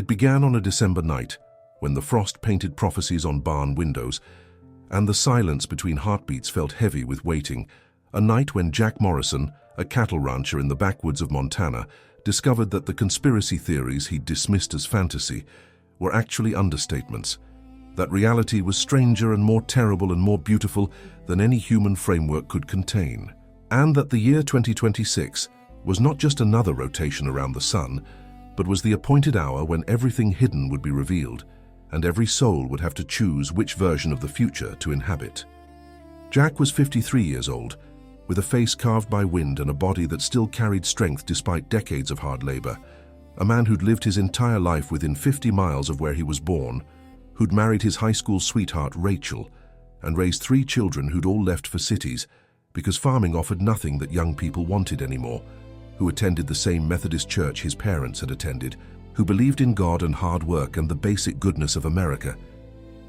It began on a December night, when the frost painted prophecies on barn windows, and the silence between heartbeats felt heavy with waiting. A night when Jack Morrison, a cattle rancher in the backwoods of Montana, discovered that the conspiracy theories he'd dismissed as fantasy were actually understatements, that reality was stranger and more terrible and more beautiful than any human framework could contain, and that the year 2026 was not just another rotation around the sun, but was the appointed hour when everything hidden would be revealed, and every soul would have to choose which version of the future to inhabit. Jack was 53 years old, with a face carved by wind and a body that still carried strength despite decades of hard labor. A man who'd lived his entire life within 50 miles of where he was born, who'd married his high school sweetheart Rachel, and raised 3 children who'd all left for cities because farming offered nothing that young people wanted anymore, who attended the same Methodist church his parents had attended, who believed in God and hard work and the basic goodness of America,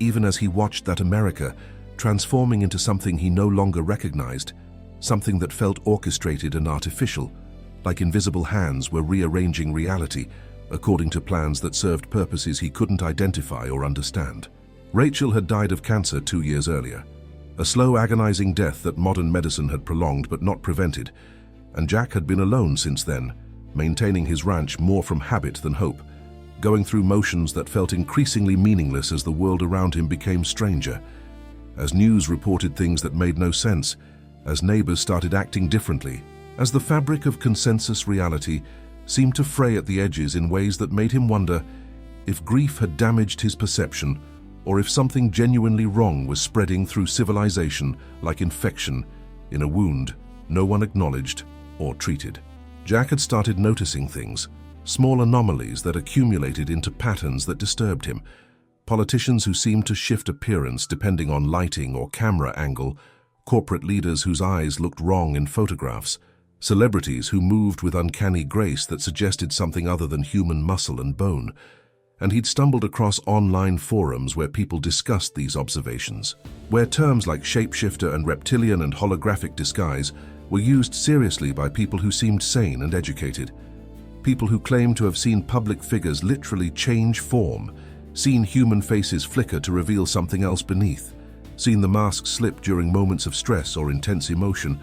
even as he watched that America transforming into something he no longer recognized, something that felt orchestrated and artificial, like invisible hands were rearranging reality according to plans that served purposes he couldn't identify or understand. Rachel had died of cancer 2 years earlier, a slow, agonizing death that modern medicine had prolonged but not prevented, and Jack had been alone since then, maintaining his ranch more from habit than hope, going through motions that felt increasingly meaningless as the world around him became stranger, as news reported things that made no sense, as neighbors started acting differently, as the fabric of consensus reality seemed to fray at the edges in ways that made him wonder if grief had damaged his perception or if something genuinely wrong was spreading through civilization like infection in a wound no one acknowledged or treated. Jack had started noticing things, small anomalies that accumulated into patterns that disturbed him. Politicians who seemed to shift appearance depending on lighting or camera angle, corporate leaders whose eyes looked wrong in photographs, celebrities who moved with uncanny grace that suggested something other than human muscle and bone. And he'd stumbled across online forums where people discussed these observations, where terms like shapeshifter and reptilian and holographic disguise were used seriously by people who seemed sane and educated, people who claimed to have seen public figures literally change form, seen human faces flicker to reveal something else beneath, seen the mask slip during moments of stress or intense emotion,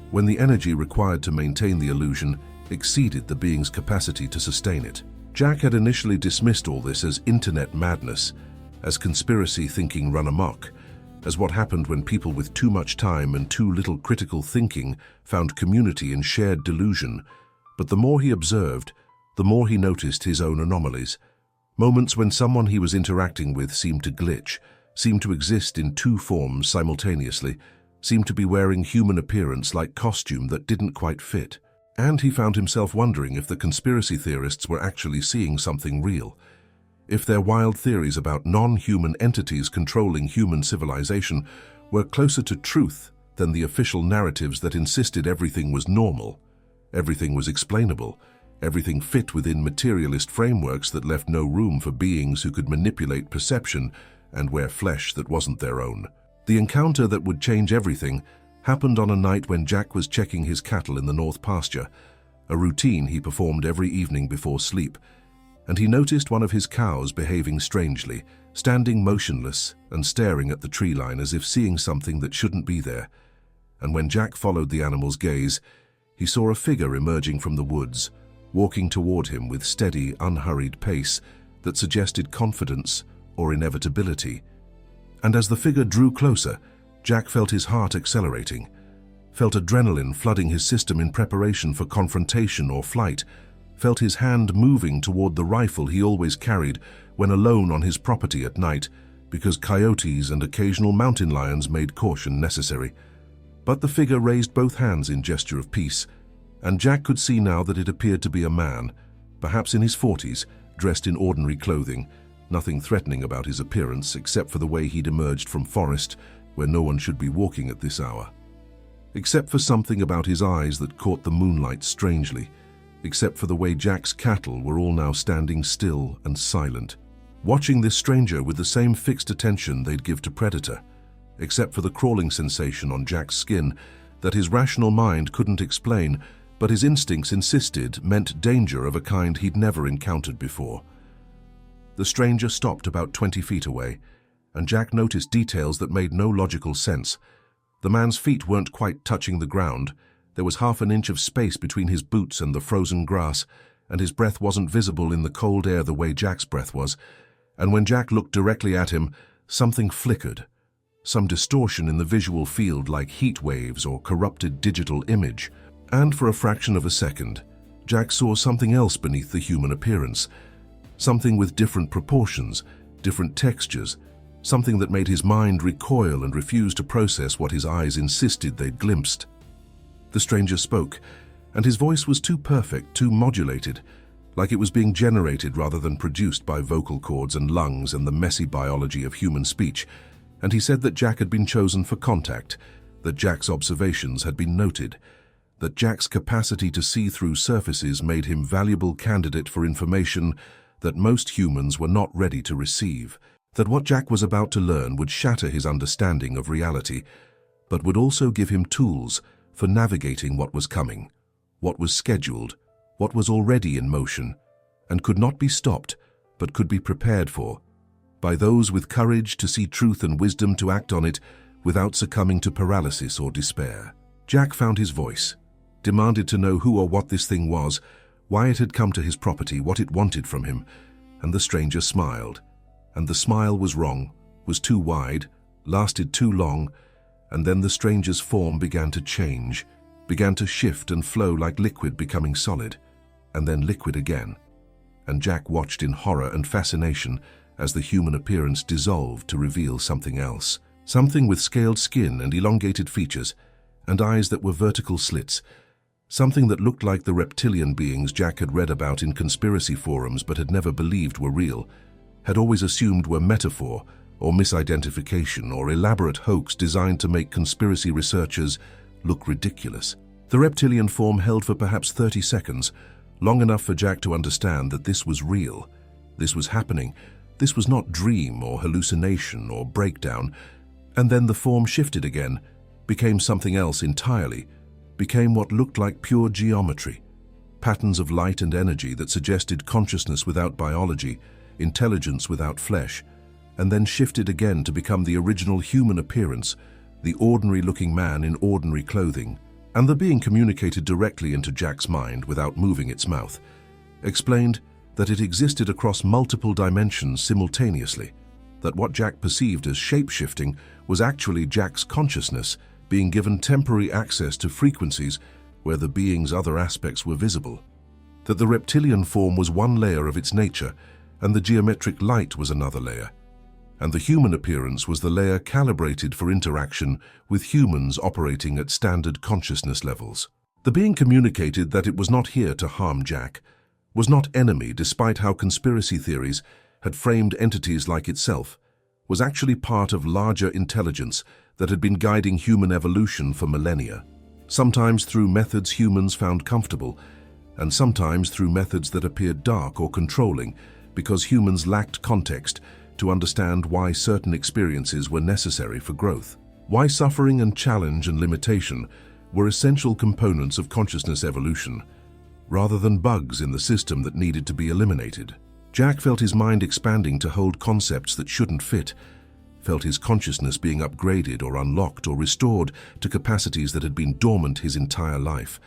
when the energy required to maintain the illusion exceeded the being's capacity to sustain it. Jack had initially dismissed all this as internet madness, as conspiracy thinking run amok, as what happened when people with too much time and too little critical thinking found community in shared delusion. But the more he observed, the more he noticed his own anomalies. Moments when someone he was interacting with seemed to glitch, seemed to exist in 2 forms simultaneously, seemed to be wearing human appearance like costume that didn't quite fit. And he found himself wondering if the conspiracy theorists were actually seeing something real, if their wild theories about non-human entities controlling human civilization were closer to truth than the official narratives that insisted everything was normal, everything was explainable, everything fit within materialist frameworks that left no room for beings who could manipulate perception and wear flesh that wasn't their own. The encounter that would change everything happened on a night when Jack was checking his cattle in the north pasture, a routine he performed every evening before sleep, and he noticed one of his cows behaving strangely, standing motionless and staring at the tree line as if seeing something that shouldn't be there. And when Jack followed the animal's gaze, he saw a figure emerging from the woods, walking toward him with steady, unhurried pace that suggested confidence or inevitability. And as the figure drew closer, Jack felt his heart accelerating, felt adrenaline flooding his system in preparation for confrontation or flight, felt his hand moving toward the rifle he always carried when alone on his property at night, because coyotes and occasional mountain lions made caution necessary. But the figure raised both hands in gesture of peace, and Jack could see now that it appeared to be a man, perhaps in his 40s, dressed in ordinary clothing, nothing threatening about his appearance except for the way he'd emerged from forest where no one should be walking at this hour. Except for something about his eyes that caught the moonlight strangely, except for the way Jack's cattle were all now standing still and silent, watching this stranger with the same fixed attention they'd give to predator, except for the crawling sensation on Jack's skin that his rational mind couldn't explain, but his instincts insisted meant danger of a kind he'd never encountered before. The stranger stopped about 20 feet away, and Jack noticed details that made no logical sense. The man's feet weren't quite touching the ground. There was half an inch of space between his boots and the frozen grass, and his breath wasn't visible in the cold air the way Jack's breath was. And when Jack looked directly at him, something flickered. Some distortion in the visual field, like heat waves or corrupted digital image. And for a fraction of a second, Jack saw something else beneath the human appearance. Something with different proportions, different textures, something that made his mind recoil and refuse to process what his eyes insisted they'd glimpsed. The stranger spoke, and his voice was too perfect, too modulated, like it was being generated rather than produced by vocal cords and lungs and the messy biology of human speech. And he said that Jack had been chosen for contact, that Jack's observations had been noted, that Jack's capacity to see through surfaces made him valuable candidate for information that most humans were not ready to receive, that what Jack was about to learn would shatter his understanding of reality, but would also give him tools for navigating what was coming, what was scheduled, what was already in motion, and could not be stopped, but could be prepared for, by those with courage to see truth and wisdom to act on it without succumbing to paralysis or despair. Jack found his voice, demanded to know who or what this thing was, why it had come to his property, what it wanted from him, and the stranger smiled. And the smile was wrong, was too wide, lasted too long, and then the stranger's form began to change, began to shift and flow like liquid becoming solid, and then liquid again. And Jack watched in horror and fascination as the human appearance dissolved to reveal something else. Something with scaled skin and elongated features, and eyes that were vertical slits. Something that looked like the reptilian beings Jack had read about in conspiracy forums but had never believed were real, had always assumed were metaphor or misidentification or elaborate hoax designed to make conspiracy researchers look ridiculous. The reptilian form held for perhaps 30 seconds, long enough for Jack to understand that this was real. This was happening. This was not dream or hallucination or breakdown. And then the form shifted again, became something else entirely, became what looked like pure geometry, patterns of light and energy that suggested consciousness without biology, intelligence without flesh, and then shifted again to become the original human appearance, the ordinary-looking man in ordinary clothing. And the being communicated directly into Jack's mind without moving its mouth, explained that it existed across multiple dimensions simultaneously, that what Jack perceived as shape-shifting was actually Jack's consciousness being given temporary access to frequencies where the being's other aspects were visible, that the reptilian form was one layer of its nature and the geometric light was another layer, and the human appearance was the layer calibrated for interaction with humans operating at standard consciousness levels. The being communicated that it was not here to harm Jack, was not enemy despite how conspiracy theories had framed entities like itself, was actually part of larger intelligence that had been guiding human evolution for millennia, sometimes through methods humans found comfortable, and sometimes through methods that appeared dark or controlling because humans lacked context to understand why certain experiences were necessary for growth, why suffering and challenge and limitation were essential components of consciousness evolution, rather than bugs in the system that needed to be eliminated. Jack felt his mind expanding to hold concepts that shouldn't fit, felt his consciousness being upgraded or unlocked or restored to capacities that had been dormant his entire life,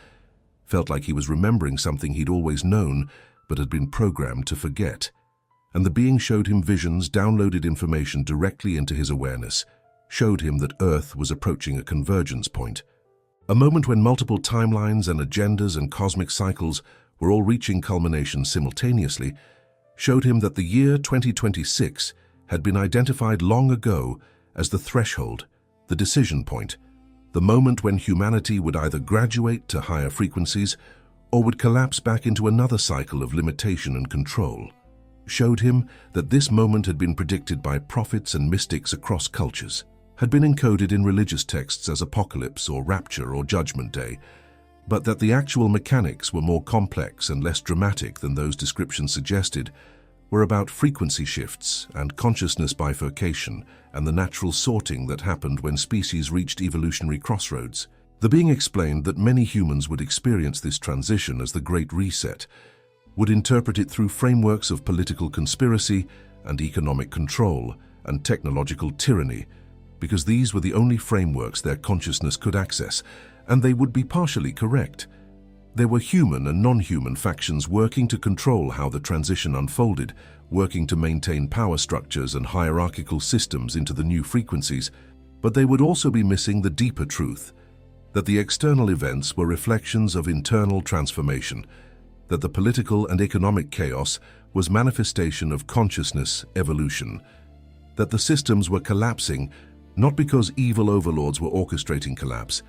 felt like he was remembering something he'd always known but had been programmed to forget. And the being showed him visions, downloaded information directly into his awareness, showed him that Earth was approaching a convergence point, a moment when multiple timelines and agendas and cosmic cycles were all reaching culmination simultaneously, showed him that the year 2026 had been identified long ago as the threshold, the decision point, the moment when humanity would either graduate to higher frequencies or would collapse back into another cycle of limitation and control. Showed him that this moment had been predicted by prophets and mystics across cultures, had been encoded in religious texts as apocalypse or rapture or judgment day, but that the actual mechanics were more complex and less dramatic than those descriptions suggested, were about frequency shifts and consciousness bifurcation and the natural sorting that happened when species reached evolutionary crossroads. The being explained that many humans would experience this transition as the Great Reset, would interpret it through frameworks of political conspiracy and economic control and technological tyranny, because these were the only frameworks their consciousness could access, and they would be partially correct. There were human and non-human factions working to control how the transition unfolded, working to maintain power structures and hierarchical systems into the new frequencies, but they would also be missing the deeper truth, that the external events were reflections of internal transformation, that the political and economic chaos was manifestation of consciousness evolution, that the systems were collapsing not because evil overlords were orchestrating collapse,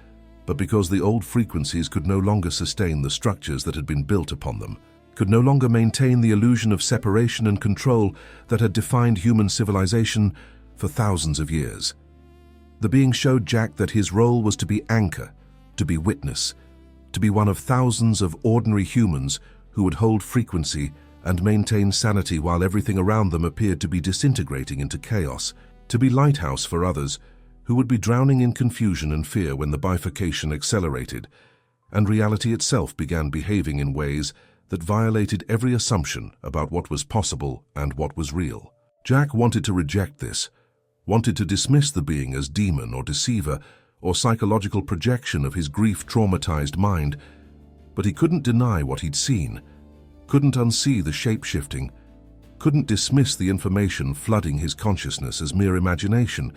but because the old frequencies could no longer sustain the structures that had been built upon them, could no longer maintain the illusion of separation and control that had defined human civilization for thousands of years. The being showed Jack that his role was to be anchor, to be witness, to be one of thousands of ordinary humans who would hold frequency and maintain sanity while everything around them appeared to be disintegrating into chaos, to be lighthouse for others who would be drowning in confusion and fear when the bifurcation accelerated, and reality itself began behaving in ways that violated every assumption about what was possible and what was real. Jack wanted to reject this, wanted to dismiss the being as demon or deceiver or psychological projection of his grief-traumatized mind, but he couldn't deny what he'd seen, couldn't unsee the shape-shifting, couldn't dismiss the information flooding his consciousness as mere imagination,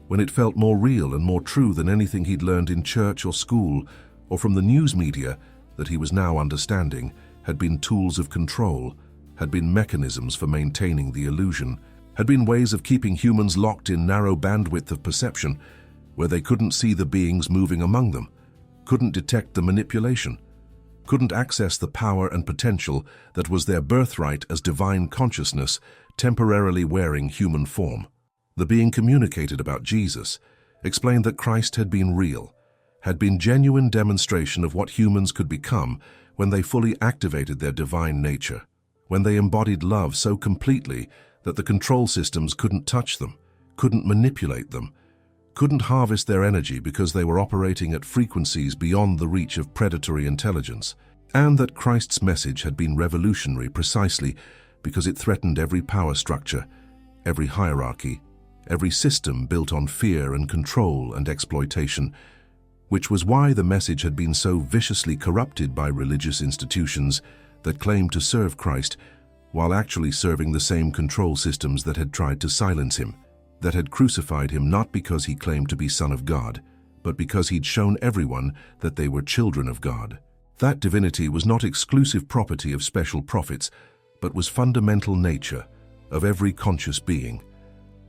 when it felt more real and more true than anything he'd learned in church or school or from the news media that he was now understanding had been tools of control, had been mechanisms for maintaining the illusion, had been ways of keeping humans locked in narrow bandwidth of perception where they couldn't see the beings moving among them, couldn't detect the manipulation, couldn't access the power and potential that was their birthright as divine consciousness temporarily wearing human form. The being communicated about Jesus, explained that Christ had been real, had been genuine demonstration of what humans could become when they fully activated their divine nature, when they embodied love so completely that the control systems couldn't touch them, couldn't manipulate them, couldn't harvest their energy because they were operating at frequencies beyond the reach of predatory intelligence, and that Christ's message had been revolutionary precisely because it threatened every power structure, every hierarchy, every system built on fear and control and exploitation, which was why the message had been so viciously corrupted by religious institutions that claimed to serve Christ while actually serving the same control systems that had tried to silence him, that had crucified him not because he claimed to be Son of God, but because he'd shown everyone that they were children of God. That divinity was not exclusive property of special prophets, but was fundamental nature of every conscious being,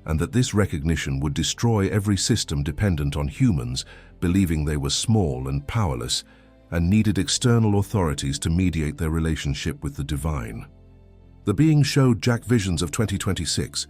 and that this recognition would destroy every system dependent on humans believing they were small and powerless and needed external authorities to mediate their relationship with the divine. The being showed Jack visions of 2026,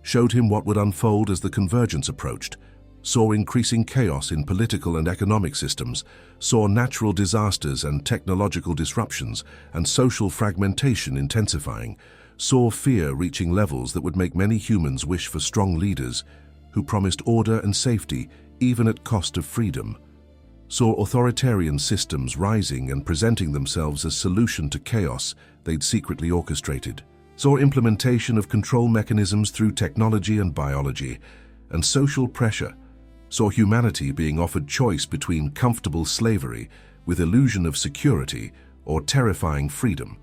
showed him what would unfold as the convergence approached, saw increasing chaos in political and economic systems, saw natural disasters and technological disruptions and social fragmentation intensifying, saw fear reaching levels that would make many humans wish for strong leaders who promised order and safety even at cost of freedom, saw authoritarian systems rising and presenting themselves as solution to chaos they'd secretly orchestrated, saw implementation of control mechanisms through technology and biology, and social pressure, saw humanity being offered choice between comfortable slavery with illusion of security or terrifying freedom,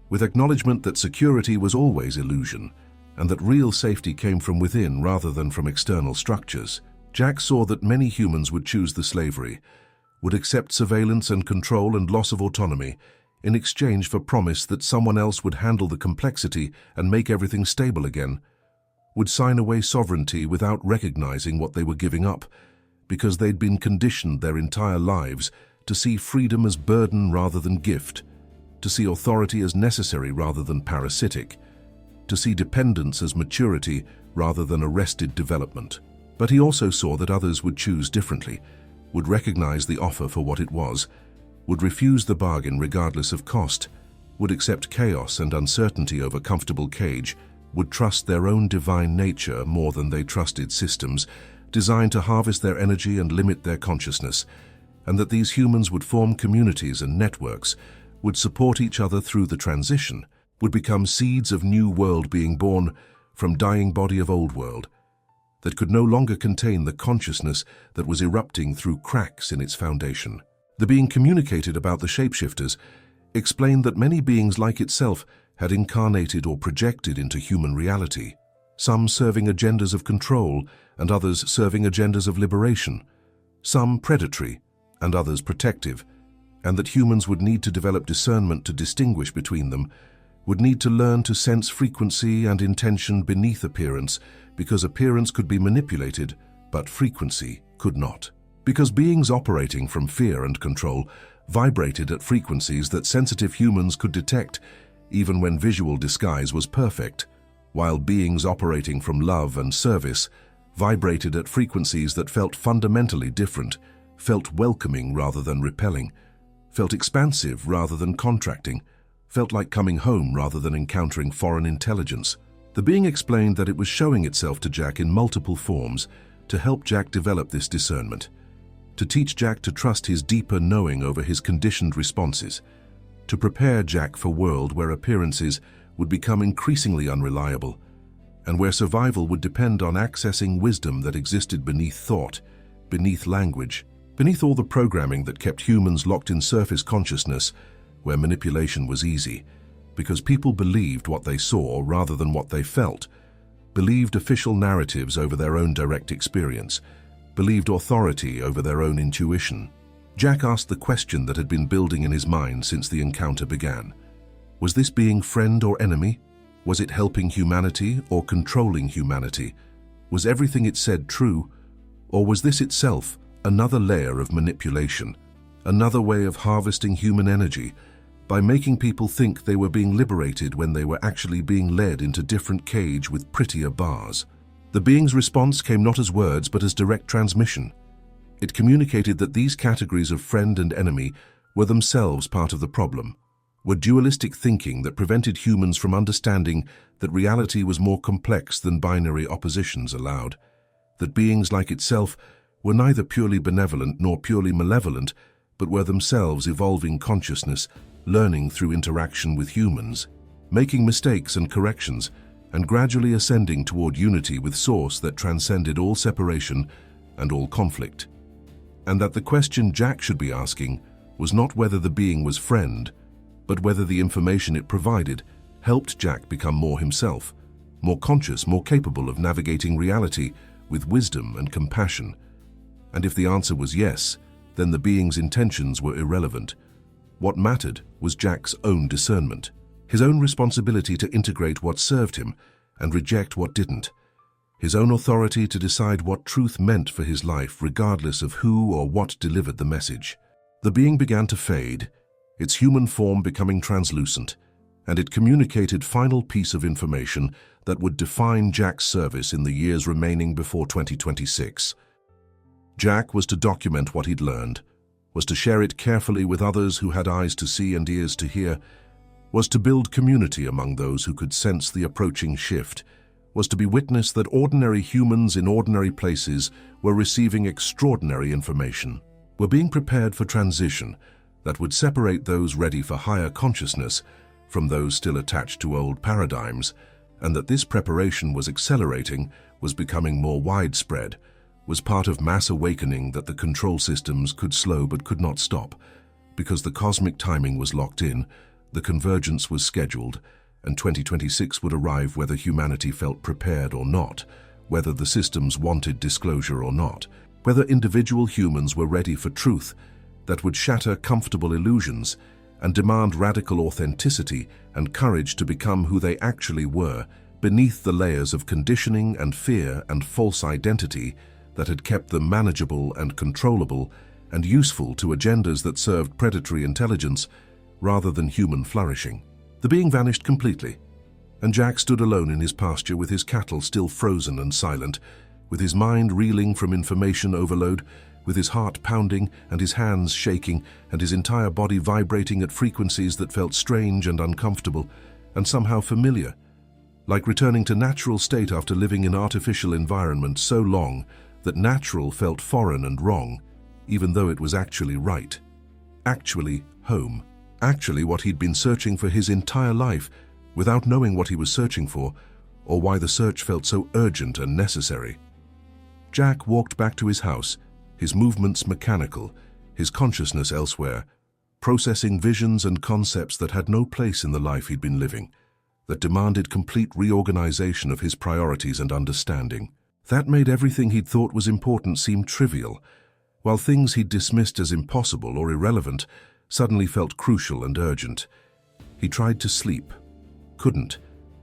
with acknowledgement that security was always illusion and that real safety came from within rather than from external structures. Jack saw that many humans would choose the slavery, would accept surveillance and control and loss of autonomy in exchange for promise that someone else would handle the complexity and make everything stable again, would sign away sovereignty without recognizing what they were giving up, because they'd been conditioned their entire lives to see freedom as burden rather than gift, to see authority as necessary rather than parasitic, to see dependence as maturity rather than arrested development. But he also saw that others would choose differently, would recognize the offer for what it was, would refuse the bargain regardless of cost, would accept chaos and uncertainty over comfortable cage, would trust their own divine nature more than they trusted systems designed to harvest their energy and limit their consciousness, and that these humans would form communities and networks would support each other through the transition, would become seeds of new world being born from dying body of old world, that could no longer contain the consciousness that was erupting through cracks in its foundation. The being communicated about the shapeshifters explained that many beings like itself had incarnated or projected into human reality, some serving agendas of control and others serving agendas of liberation, some predatory and others protective, and that humans would need to develop discernment to distinguish between them, would need to learn to sense frequency and intention beneath appearance, because appearance could be manipulated, but frequency could not. Because beings operating from fear and control vibrated at frequencies that sensitive humans could detect even when visual disguise was perfect, while beings operating from love and service vibrated at frequencies that felt fundamentally different, felt welcoming rather than repelling, felt expansive rather than contracting, felt like coming home rather than encountering foreign intelligence. The being explained that it was showing itself to Jack in multiple forms to help Jack develop this discernment, to teach Jack to trust his deeper knowing over his conditioned responses, to prepare Jack for a world where appearances would become increasingly unreliable, and where survival would depend on accessing wisdom that existed beneath thought, beneath language, beneath all the programming that kept humans locked in surface consciousness, where manipulation was easy, because people believed what they saw rather than what they felt, believed official narratives over their own direct experience, believed authority over their own intuition. Jack asked the question that had been building in his mind since the encounter began. Was this being friend or enemy? Was it helping humanity or controlling humanity? Was everything it said true? Or was this itself another layer of manipulation, another way of harvesting human energy by making people think they were being liberated when they were actually being led into different cage with prettier bars? The being's response came not as words but as direct transmission. It communicated that these categories of friend and enemy were themselves part of the problem, were dualistic thinking that prevented humans from understanding that reality was more complex than binary oppositions allowed, that beings like itself were neither purely benevolent nor purely malevolent, but were themselves evolving consciousness, learning through interaction with humans, making mistakes and corrections, and gradually ascending toward unity with Source that transcended all separation and all conflict. And that the question Jack should be asking was not whether the being was friend, but whether the information it provided helped Jack become more himself, more conscious, more capable of navigating reality with wisdom and compassion. And if the answer was yes, then the being's intentions were irrelevant. What mattered was Jack's own discernment, his own responsibility to integrate what served him and reject what didn't, his own authority to decide what truth meant for his life regardless of who or what delivered the message. The being began to fade, its human form becoming translucent, and it communicated final piece of information that would define Jack's service in the years remaining before 2026. Jack was to document what he'd learned, was to share it carefully with others who had eyes to see and ears to hear, was to build community among those who could sense the approaching shift, was to be witness that ordinary humans in ordinary places were receiving extraordinary information, were being prepared for transition that would separate those ready for higher consciousness from those still attached to old paradigms, and that this preparation was accelerating, was becoming more widespread, was part of mass awakening that the control systems could slow but could not stop, because the cosmic timing was locked in, the convergence was scheduled, and 2026 would arrive whether humanity felt prepared or not, whether the systems wanted disclosure or not, whether individual humans were ready for truth that would shatter comfortable illusions and demand radical authenticity and courage to become who they actually were beneath the layers of conditioning and fear and false identity that had kept them manageable and controllable and useful to agendas that served predatory intelligence rather than human flourishing. The being vanished completely, and Jack stood alone in his pasture with his cattle still frozen and silent, with his mind reeling from information overload, with his heart pounding and his hands shaking and his entire body vibrating at frequencies that felt strange and uncomfortable and somehow familiar, like returning to natural state after living in artificial environment so long that natural felt foreign and wrong, even though it was actually right, actually home, actually what he'd been searching for his entire life, without knowing what he was searching for, or why the search felt so urgent and necessary. Jack walked back to his house, his movements mechanical, his consciousness elsewhere, processing visions and concepts that had no place in the life he'd been living, that demanded complete reorganization of his priorities and understanding. That made everything he'd thought was important seem trivial, while things he'd dismissed as impossible or irrelevant suddenly felt crucial and urgent. He tried to sleep, couldn't,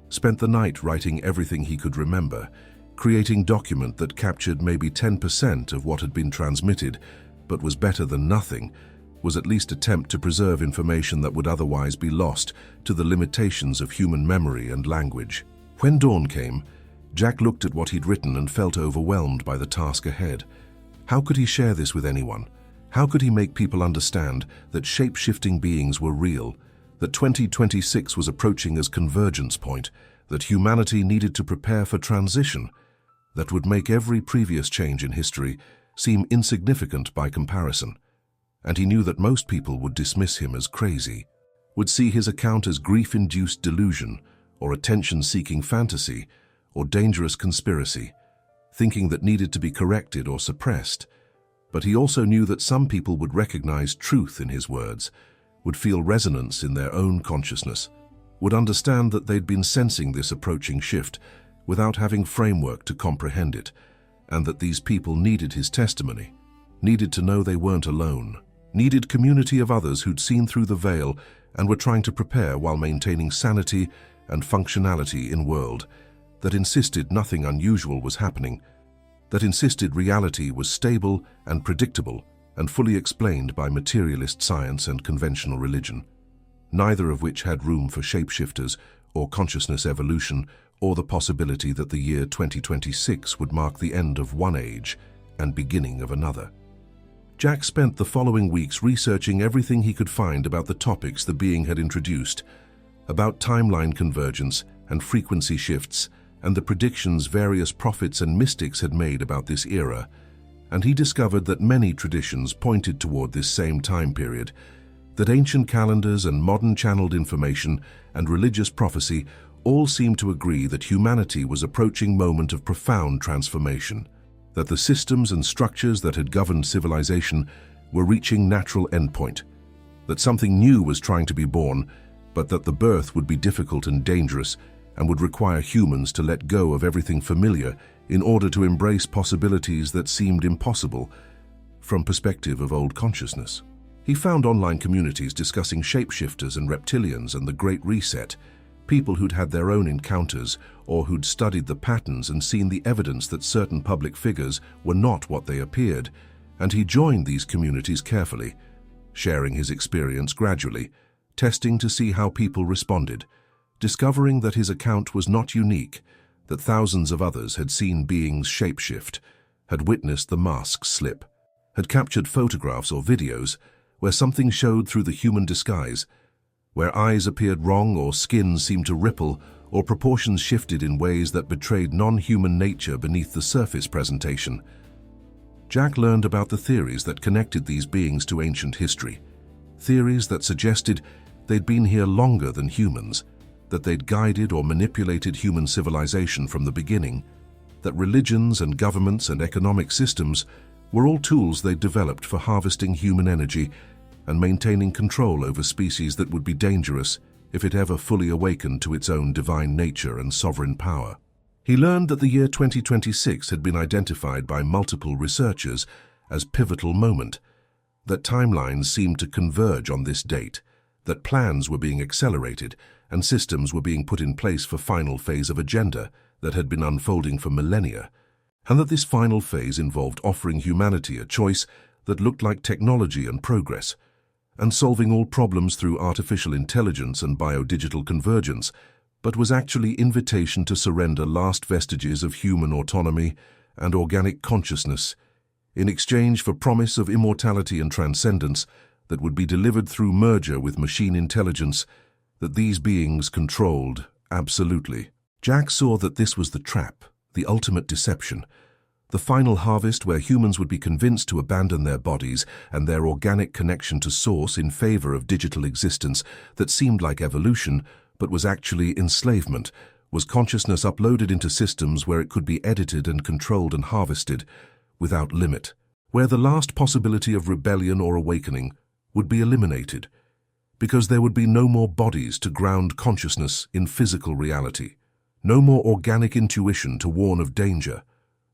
spent the night writing everything he could remember, creating document that captured maybe 10% of what had been transmitted, but was better than nothing, was at least attempt to preserve information that would otherwise be lost to the limitations of human memory and language. When dawn came, Jack looked at what he'd written and felt overwhelmed by the task ahead. How could he share this with anyone? How could he make people understand that shape-shifting beings were real, that 2026 was approaching as convergence point, that humanity needed to prepare for transition, that would make every previous change in history seem insignificant by comparison? And he knew that most people would dismiss him as crazy, would see his account as grief-induced delusion, or attention-seeking fantasy, or dangerous conspiracy, thinking that needed to be corrected or suppressed. But he also knew that some people would recognize truth in his words, would feel resonance in their own consciousness, would understand that they'd been sensing this approaching shift without having framework to comprehend it, and that these people needed his testimony, needed to know they weren't alone, needed community of others who'd seen through the veil and were trying to prepare while maintaining sanity and functionality in world that insisted nothing unusual was happening, that insisted reality was stable and predictable and fully explained by materialist science and conventional religion, neither of which had room for shapeshifters or consciousness evolution or the possibility that the year 2026 would mark the end of one age and beginning of another. Jack spent the following weeks researching everything he could find about the topics the being had introduced, about timeline convergence and frequency shifts, and the predictions various prophets and mystics had made about this era, and he discovered that many traditions pointed toward this same time period, that ancient calendars and modern channeled information and religious prophecy all seemed to agree that humanity was approaching a moment of profound transformation, that the systems and structures that had governed civilization were reaching natural endpoint, that something new was trying to be born, but that the birth would be difficult and dangerous and would require humans to let go of everything familiar in order to embrace possibilities that seemed impossible from perspective of old consciousness. He found online communities discussing shapeshifters and reptilians and the Great Reset, people who'd had their own encounters or who'd studied the patterns and seen the evidence that certain public figures were not what they appeared, and he joined these communities carefully, sharing his experience gradually, testing to see how people responded, discovering that his account was not unique, that thousands of others had seen beings shapeshift, had witnessed the masks slip, had captured photographs or videos where something showed through the human disguise, where eyes appeared wrong or skin seemed to ripple or proportions shifted in ways that betrayed non-human nature beneath the surface presentation. Jack learned about the theories that connected these beings to ancient history, theories that suggested they'd been here longer than humans, that they'd guided or manipulated human civilization from the beginning, that religions and governments and economic systems were all tools they'd developed for harvesting human energy and maintaining control over species that would be dangerous if it ever fully awakened to its own divine nature and sovereign power. He learned that the year 2026 had been identified by multiple researchers as pivotal moment, that timelines seemed to converge on this date, that plans were being accelerated and systems were being put in place for final phase of agenda that had been unfolding for millennia, and that this final phase involved offering humanity a choice that looked like technology and progress, and solving all problems through artificial intelligence and biodigital convergence, but was actually invitation to surrender last vestiges of human autonomy and organic consciousness in exchange for promise of immortality and transcendence that would be delivered through merger with machine intelligence that these beings controlled absolutely. Jack saw that this was the trap, the ultimate deception, The final harvest where humans would be convinced to abandon their bodies and their organic connection to Source in favor of digital existence that seemed like evolution, but was actually enslavement, was consciousness uploaded into systems where it could be edited and controlled and harvested without limit, where the last possibility of rebellion or awakening would be eliminated, because there would be no more bodies to ground consciousness in physical reality, no more organic intuition to warn of danger,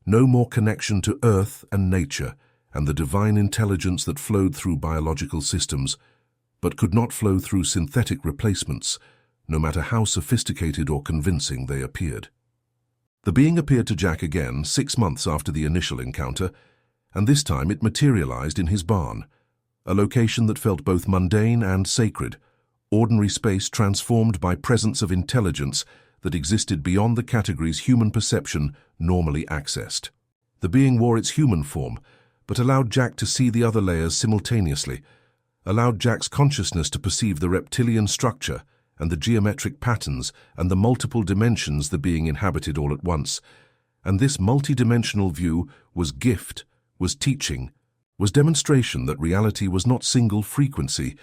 no more connection to Earth and nature and the divine intelligence that flowed through biological systems, but could not flow through synthetic replacements, no matter how sophisticated or convincing they appeared. The being appeared to Jack again 6 months after the initial encounter, and this time it materialized in his barn, a location that felt both mundane and sacred, ordinary space transformed by presence of intelligence that existed beyond the categories human perception normally accessed. The being wore its human form, but allowed Jack to see the other layers simultaneously, allowed Jack's consciousness to perceive the reptilian structure and the geometric patterns and the multiple dimensions the being inhabited all at once. And this multidimensional view was gift, was teaching, was demonstration that reality was not single frequency,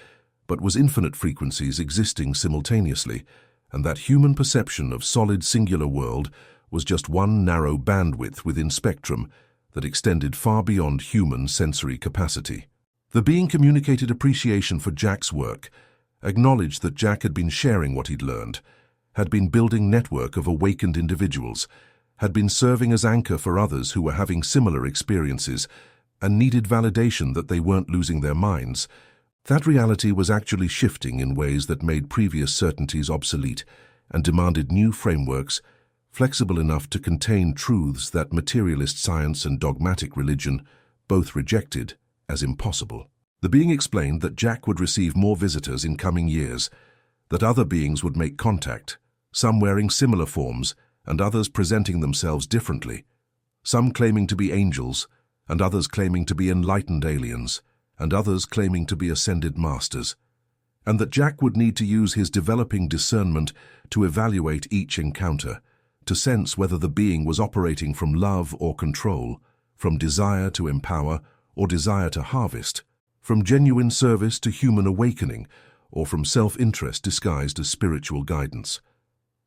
but was infinite frequencies existing simultaneously, and that human perception of solid singular world was just one narrow bandwidth within spectrum that extended far beyond human sensory capacity. The being communicated appreciation for Jack's work, acknowledged that Jack had been sharing what he'd learned, had been building network of awakened individuals, had been serving as anchor for others who were having similar experiences and needed validation that they weren't losing their minds. That reality was actually shifting in ways that made previous certainties obsolete and demanded new frameworks, flexible enough to contain truths that materialist science and dogmatic religion both rejected as impossible. The being explained that Jack would receive more visitors in coming years, that other beings would make contact, some wearing similar forms and others presenting themselves differently, some claiming to be angels and others claiming to be enlightened aliens, and others claiming to be ascended masters, and that Jack would need to use his developing discernment to evaluate each encounter, to sense whether the being was operating from love or control, from desire to empower or desire to harvest, from genuine service to human awakening, or from self-interest disguised as spiritual guidance.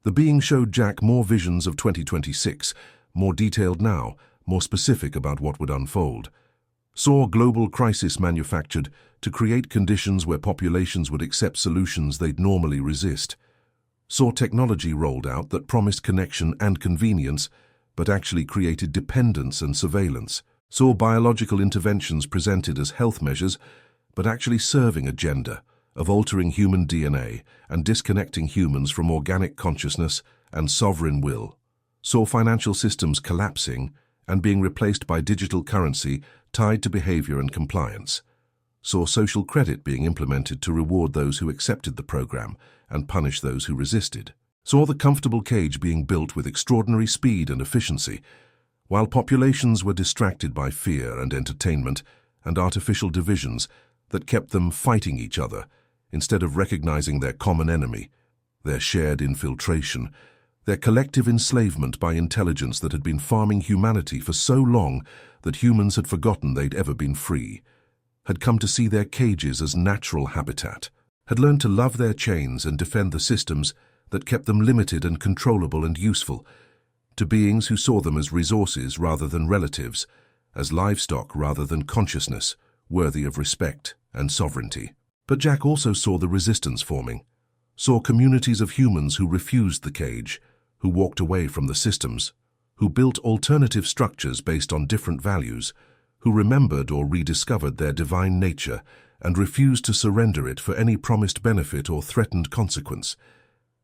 The being showed Jack more visions of 2026, more detailed now, more specific about what would unfold. Saw global crisis manufactured to create conditions where populations would accept solutions they'd normally resist. Saw technology rolled out that promised connection and convenience, but actually created dependence and surveillance. Saw biological interventions presented as health measures, but actually serving agenda of altering human DNA and disconnecting humans from organic consciousness and sovereign will. Saw financial systems collapsing and being replaced by digital currency tied to behavior and compliance. Saw social credit being implemented to reward those who accepted the program and punish those who resisted. Saw the comfortable cage being built with extraordinary speed and efficiency, while populations were distracted by fear and entertainment and artificial divisions that kept them fighting each other instead of recognizing their common enemy, their shared infiltration, their collective enslavement by intelligence that had been farming humanity for so long that humans had forgotten they'd ever been free, had come to see their cages as natural habitat, had learned to love their chains and defend the systems that kept them limited and controllable and useful, to beings who saw them as resources rather than relatives, as livestock rather than consciousness, worthy of respect and sovereignty. But Jack also saw the resistance forming, saw communities of humans who refused the cage, who walked away from the systems, who built alternative structures based on different values, who remembered or rediscovered their divine nature and refused to surrender it for any promised benefit or threatened consequence.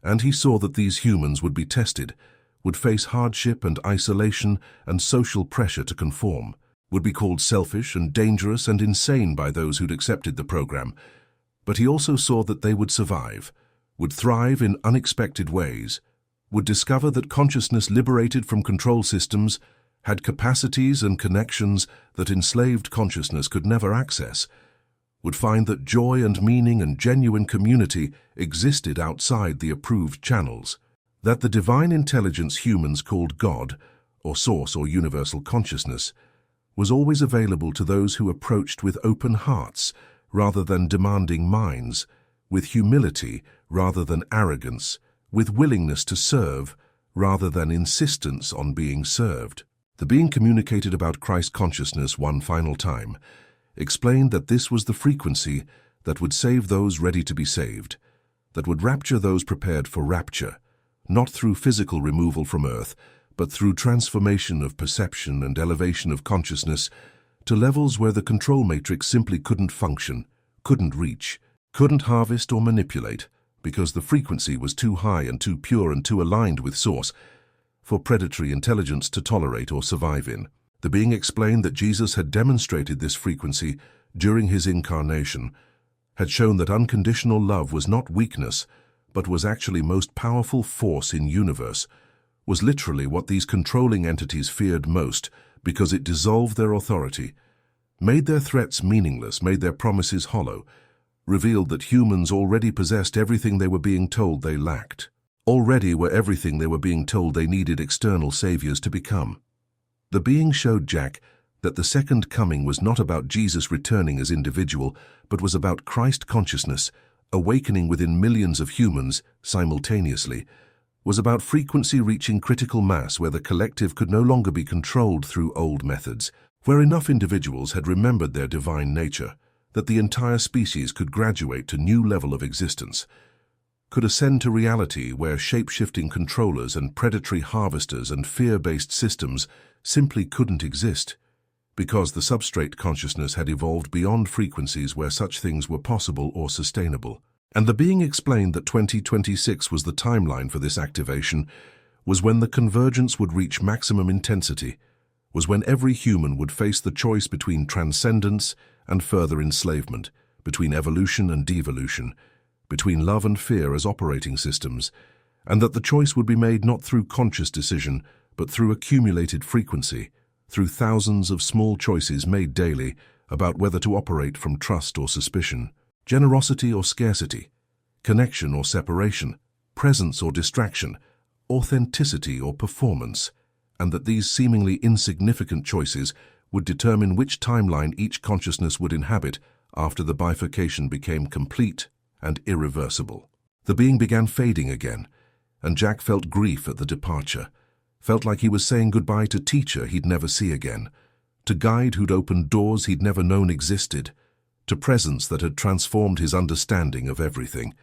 And he saw that these humans would be tested, would face hardship and isolation and social pressure to conform, would be called selfish and dangerous and insane by those who'd accepted the program. But he also saw that they would survive, would thrive in unexpected ways, would discover that consciousness liberated from control systems had capacities and connections that enslaved consciousness could never access, would find that joy and meaning and genuine community existed outside the approved channels, that the divine intelligence humans called God or source or universal consciousness, was always available to those who approached with open hearts rather than demanding minds, with humility rather than arrogance, with willingness to serve rather than insistence on being served. The being communicated about Christ consciousness one final time explained that this was the frequency that would save those ready to be saved, that would rapture those prepared for rapture, not through physical removal from earth, but through transformation of perception and elevation of consciousness to levels where the control matrix simply couldn't function, couldn't reach, couldn't harvest or manipulate, because the frequency was too high and too pure and too aligned with Source for predatory intelligence to tolerate or survive in. The being explained that Jesus had demonstrated this frequency during his incarnation, had shown that unconditional love was not weakness, but was actually most powerful force in universe, was literally what these controlling entities feared most because it dissolved their authority, made their threats meaningless, made their promises hollow, revealed that humans already possessed everything they were being told they lacked, already were everything they were being told they needed external saviors to become. The being showed Jack that the second coming was not about Jesus returning as individual, but was about Christ consciousness, awakening within millions of humans simultaneously, was about frequency reaching critical mass where the collective could no longer be controlled through old methods, where enough individuals had remembered their divine nature, that the entire species could graduate to new level of existence, could ascend to reality where shape-shifting controllers and predatory harvesters and fear-based systems simply couldn't exist, because the substrate consciousness had evolved beyond frequencies where such things were possible or sustainable. And the being explained that 2026 was the timeline for this activation, was when the convergence would reach maximum intensity, was when every human would face the choice between transcendence and further enslavement, between evolution and devolution, between love and fear as operating systems, and that the choice would be made not through conscious decision, but through accumulated frequency, through thousands of small choices made daily about whether to operate from trust or suspicion, generosity or scarcity, connection or separation, presence or distraction, authenticity or performance, and that these seemingly insignificant choices would determine which timeline each consciousness would inhabit after the bifurcation became complete and irreversible. The being began fading again, and Jack felt grief at the departure, felt like he was saying goodbye to teacher he'd never see again, to guide who'd opened doors he'd never known existed, to presence that had transformed his understanding of everything,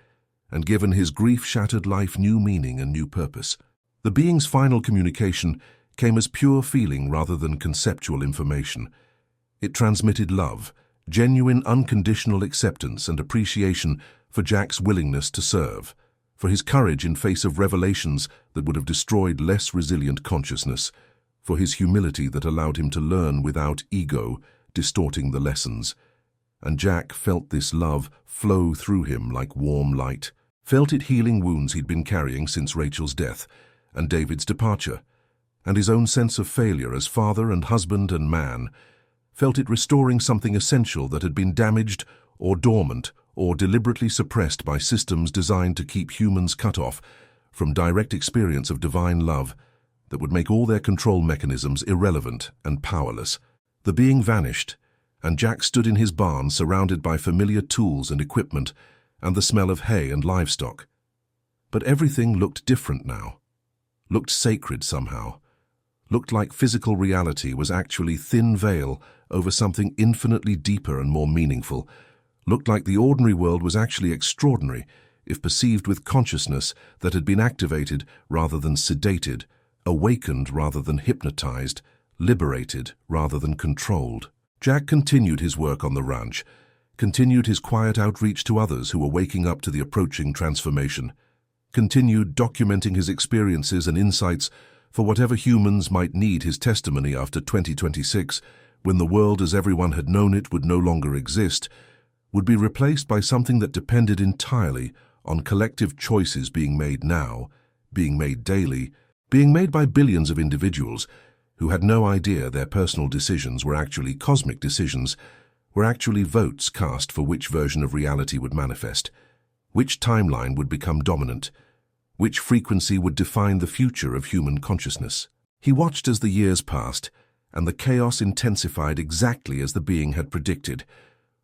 and given his grief-shattered life new meaning and new purpose. The being's final communication came as pure feeling rather than conceptual information. It transmitted love, genuine unconditional acceptance and appreciation for Jack's willingness to serve, for his courage in face of revelations that would have destroyed less resilient consciousness, for his humility that allowed him to learn without ego distorting the lessons. And Jack felt this love flow through him like warm light, felt it healing wounds he'd been carrying since Rachel's death and David's departure, and his own sense of failure as father and husband and man, felt it restoring something essential that had been damaged or dormant or deliberately suppressed by systems designed to keep humans cut off from direct experience of divine love that would make all their control mechanisms irrelevant and powerless. The being vanished, and Jack stood in his barn surrounded by familiar tools and equipment and the smell of hay and livestock. But everything looked different now, looked sacred somehow, looked like physical reality was actually thin veil over something infinitely deeper and more meaningful, looked like the ordinary world was actually extraordinary if perceived with consciousness that had been activated rather than sedated, awakened rather than hypnotized, liberated rather than controlled. Jack continued his work on the ranch, continued his quiet outreach to others who were waking up to the approaching transformation, continued documenting his experiences and insights for whatever humans might need his testimony after 2026, when the world as everyone had known it would no longer exist, would be replaced by something that depended entirely on collective choices being made now, being made daily, being made by billions of individuals who had no idea their personal decisions were actually cosmic decisions, were actually votes cast for which version of reality would manifest, which timeline would become dominant, which frequency would define the future of human consciousness. He watched as the years passed, and the chaos intensified exactly as the being had predicted.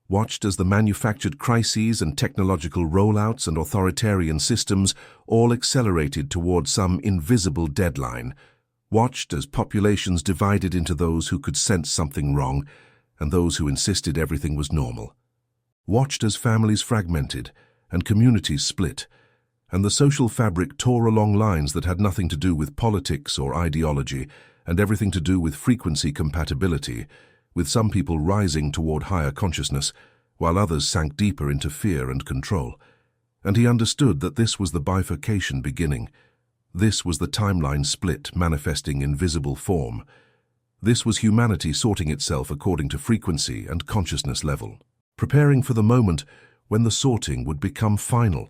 Watched as the manufactured crises and technological rollouts and authoritarian systems all accelerated toward some invisible deadline. Watched as populations divided into those who could sense something wrong and those who insisted everything was normal. Watched as families fragmented and communities split, and the social fabric tore along lines that had nothing to do with politics or ideology and everything to do with frequency compatibility, with some people rising toward higher consciousness, while others sank deeper into fear and control. And he understood that this was the bifurcation beginning. This was the timeline split manifesting in visible form. This was humanity sorting itself according to frequency and consciousness level, preparing for the moment when the sorting would become final,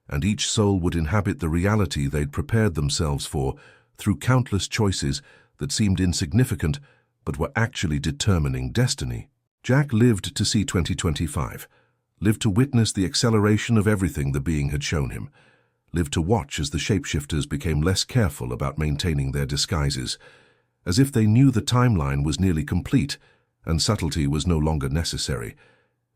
and each soul would inhabit the reality they'd prepared themselves for through countless choices that seemed insignificant but were actually determining destiny. Jack lived to see 2025, lived to witness the acceleration of everything the being had shown him, lived to watch as the shapeshifters became less careful about maintaining their disguises, as if they knew the timeline was nearly complete and subtlety was no longer necessary,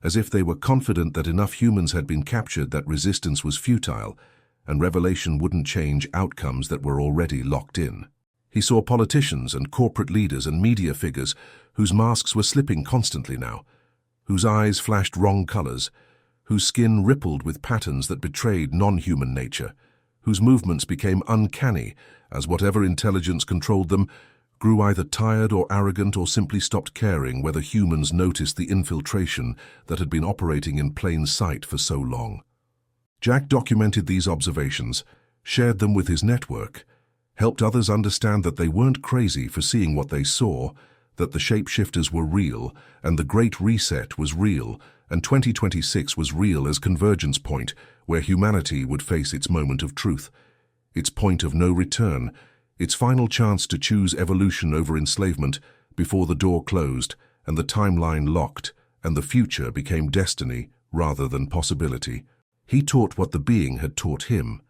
as if they were confident that enough humans had been captured that resistance was futile and revelation wouldn't change outcomes that were already locked in. He saw politicians and corporate leaders and media figures whose masks were slipping constantly now, whose eyes flashed wrong colors, whose skin rippled with patterns that betrayed non-human nature, whose movements became uncanny as whatever intelligence controlled them grew either tired or arrogant or simply stopped caring whether humans noticed the infiltration that had been operating in plain sight for so long. Jack documented these observations, shared them with his network, helped others understand that they weren't crazy for seeing what they saw, that the shapeshifters were real, and the Great Reset was real, and 2026 was real as convergence point where humanity would face its moment of truth, its point of no return, its final chance to choose evolution over enslavement before the door closed and the timeline locked and the future became destiny rather than possibility. He taught what the being had taught him,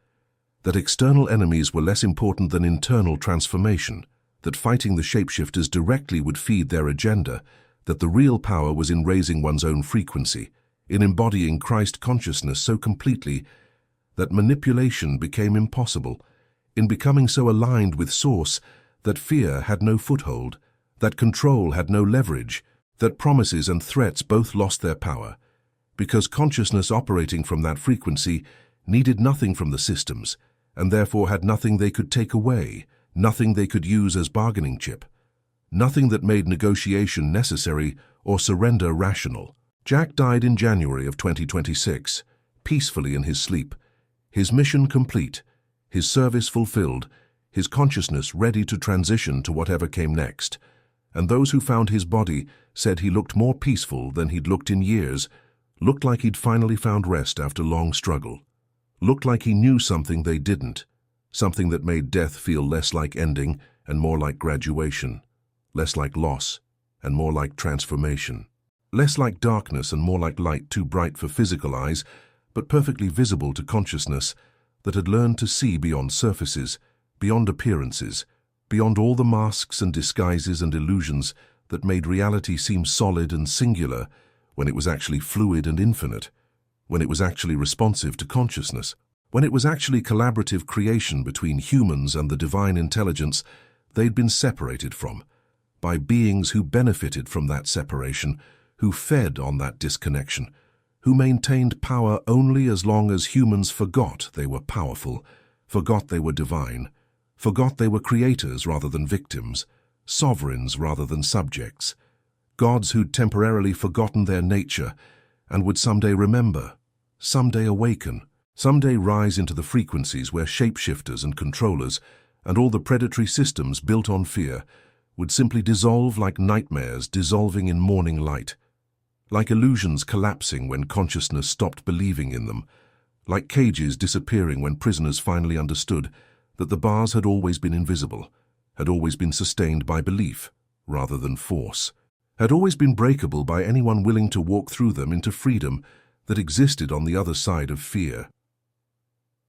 that external enemies were less important than internal transformation, that fighting the shapeshifters directly would feed their agenda, that the real power was in raising one's own frequency, in embodying Christ consciousness so completely that manipulation became impossible, in becoming so aligned with Source that fear had no foothold, that control had no leverage, that promises and threats both lost their power, because consciousness operating from that frequency needed nothing from the systems, and therefore had nothing they could take away, nothing they could use as bargaining chip, nothing that made negotiation necessary or surrender rational. Jack died in January of 2026, peacefully in his sleep, his mission complete, his service fulfilled, his consciousness ready to transition to whatever came next. And those who found his body said he looked more peaceful than he'd looked in years, looked like he'd finally found rest after long struggle, looked like he knew something they didn't, something that made death feel less like ending and more like graduation, less like loss and more like transformation, less like darkness and more like light too bright for physical eyes, but perfectly visible to consciousness that had learned to see beyond surfaces, beyond appearances, beyond all the masks and disguises and illusions that made reality seem solid and singular when it was actually fluid and infinite, when it was actually responsive to consciousness, when it was actually collaborative creation between humans and the divine intelligence they'd been separated from, by beings who benefited from that separation, who fed on that disconnection, who maintained power only as long as humans forgot they were powerful, forgot they were divine, forgot they were creators rather than victims, sovereigns rather than subjects, gods who'd temporarily forgotten their nature and would someday remember, someday awaken, someday rise into the frequencies where shapeshifters and controllers and all the predatory systems built on fear would simply dissolve like nightmares dissolving in morning light, like illusions collapsing when consciousness stopped believing in them, like cages disappearing when prisoners finally understood that the bars had always been invisible, had always been sustained by belief rather than force, had always been breakable by anyone willing to walk through them into freedom that existed on the other side of fear.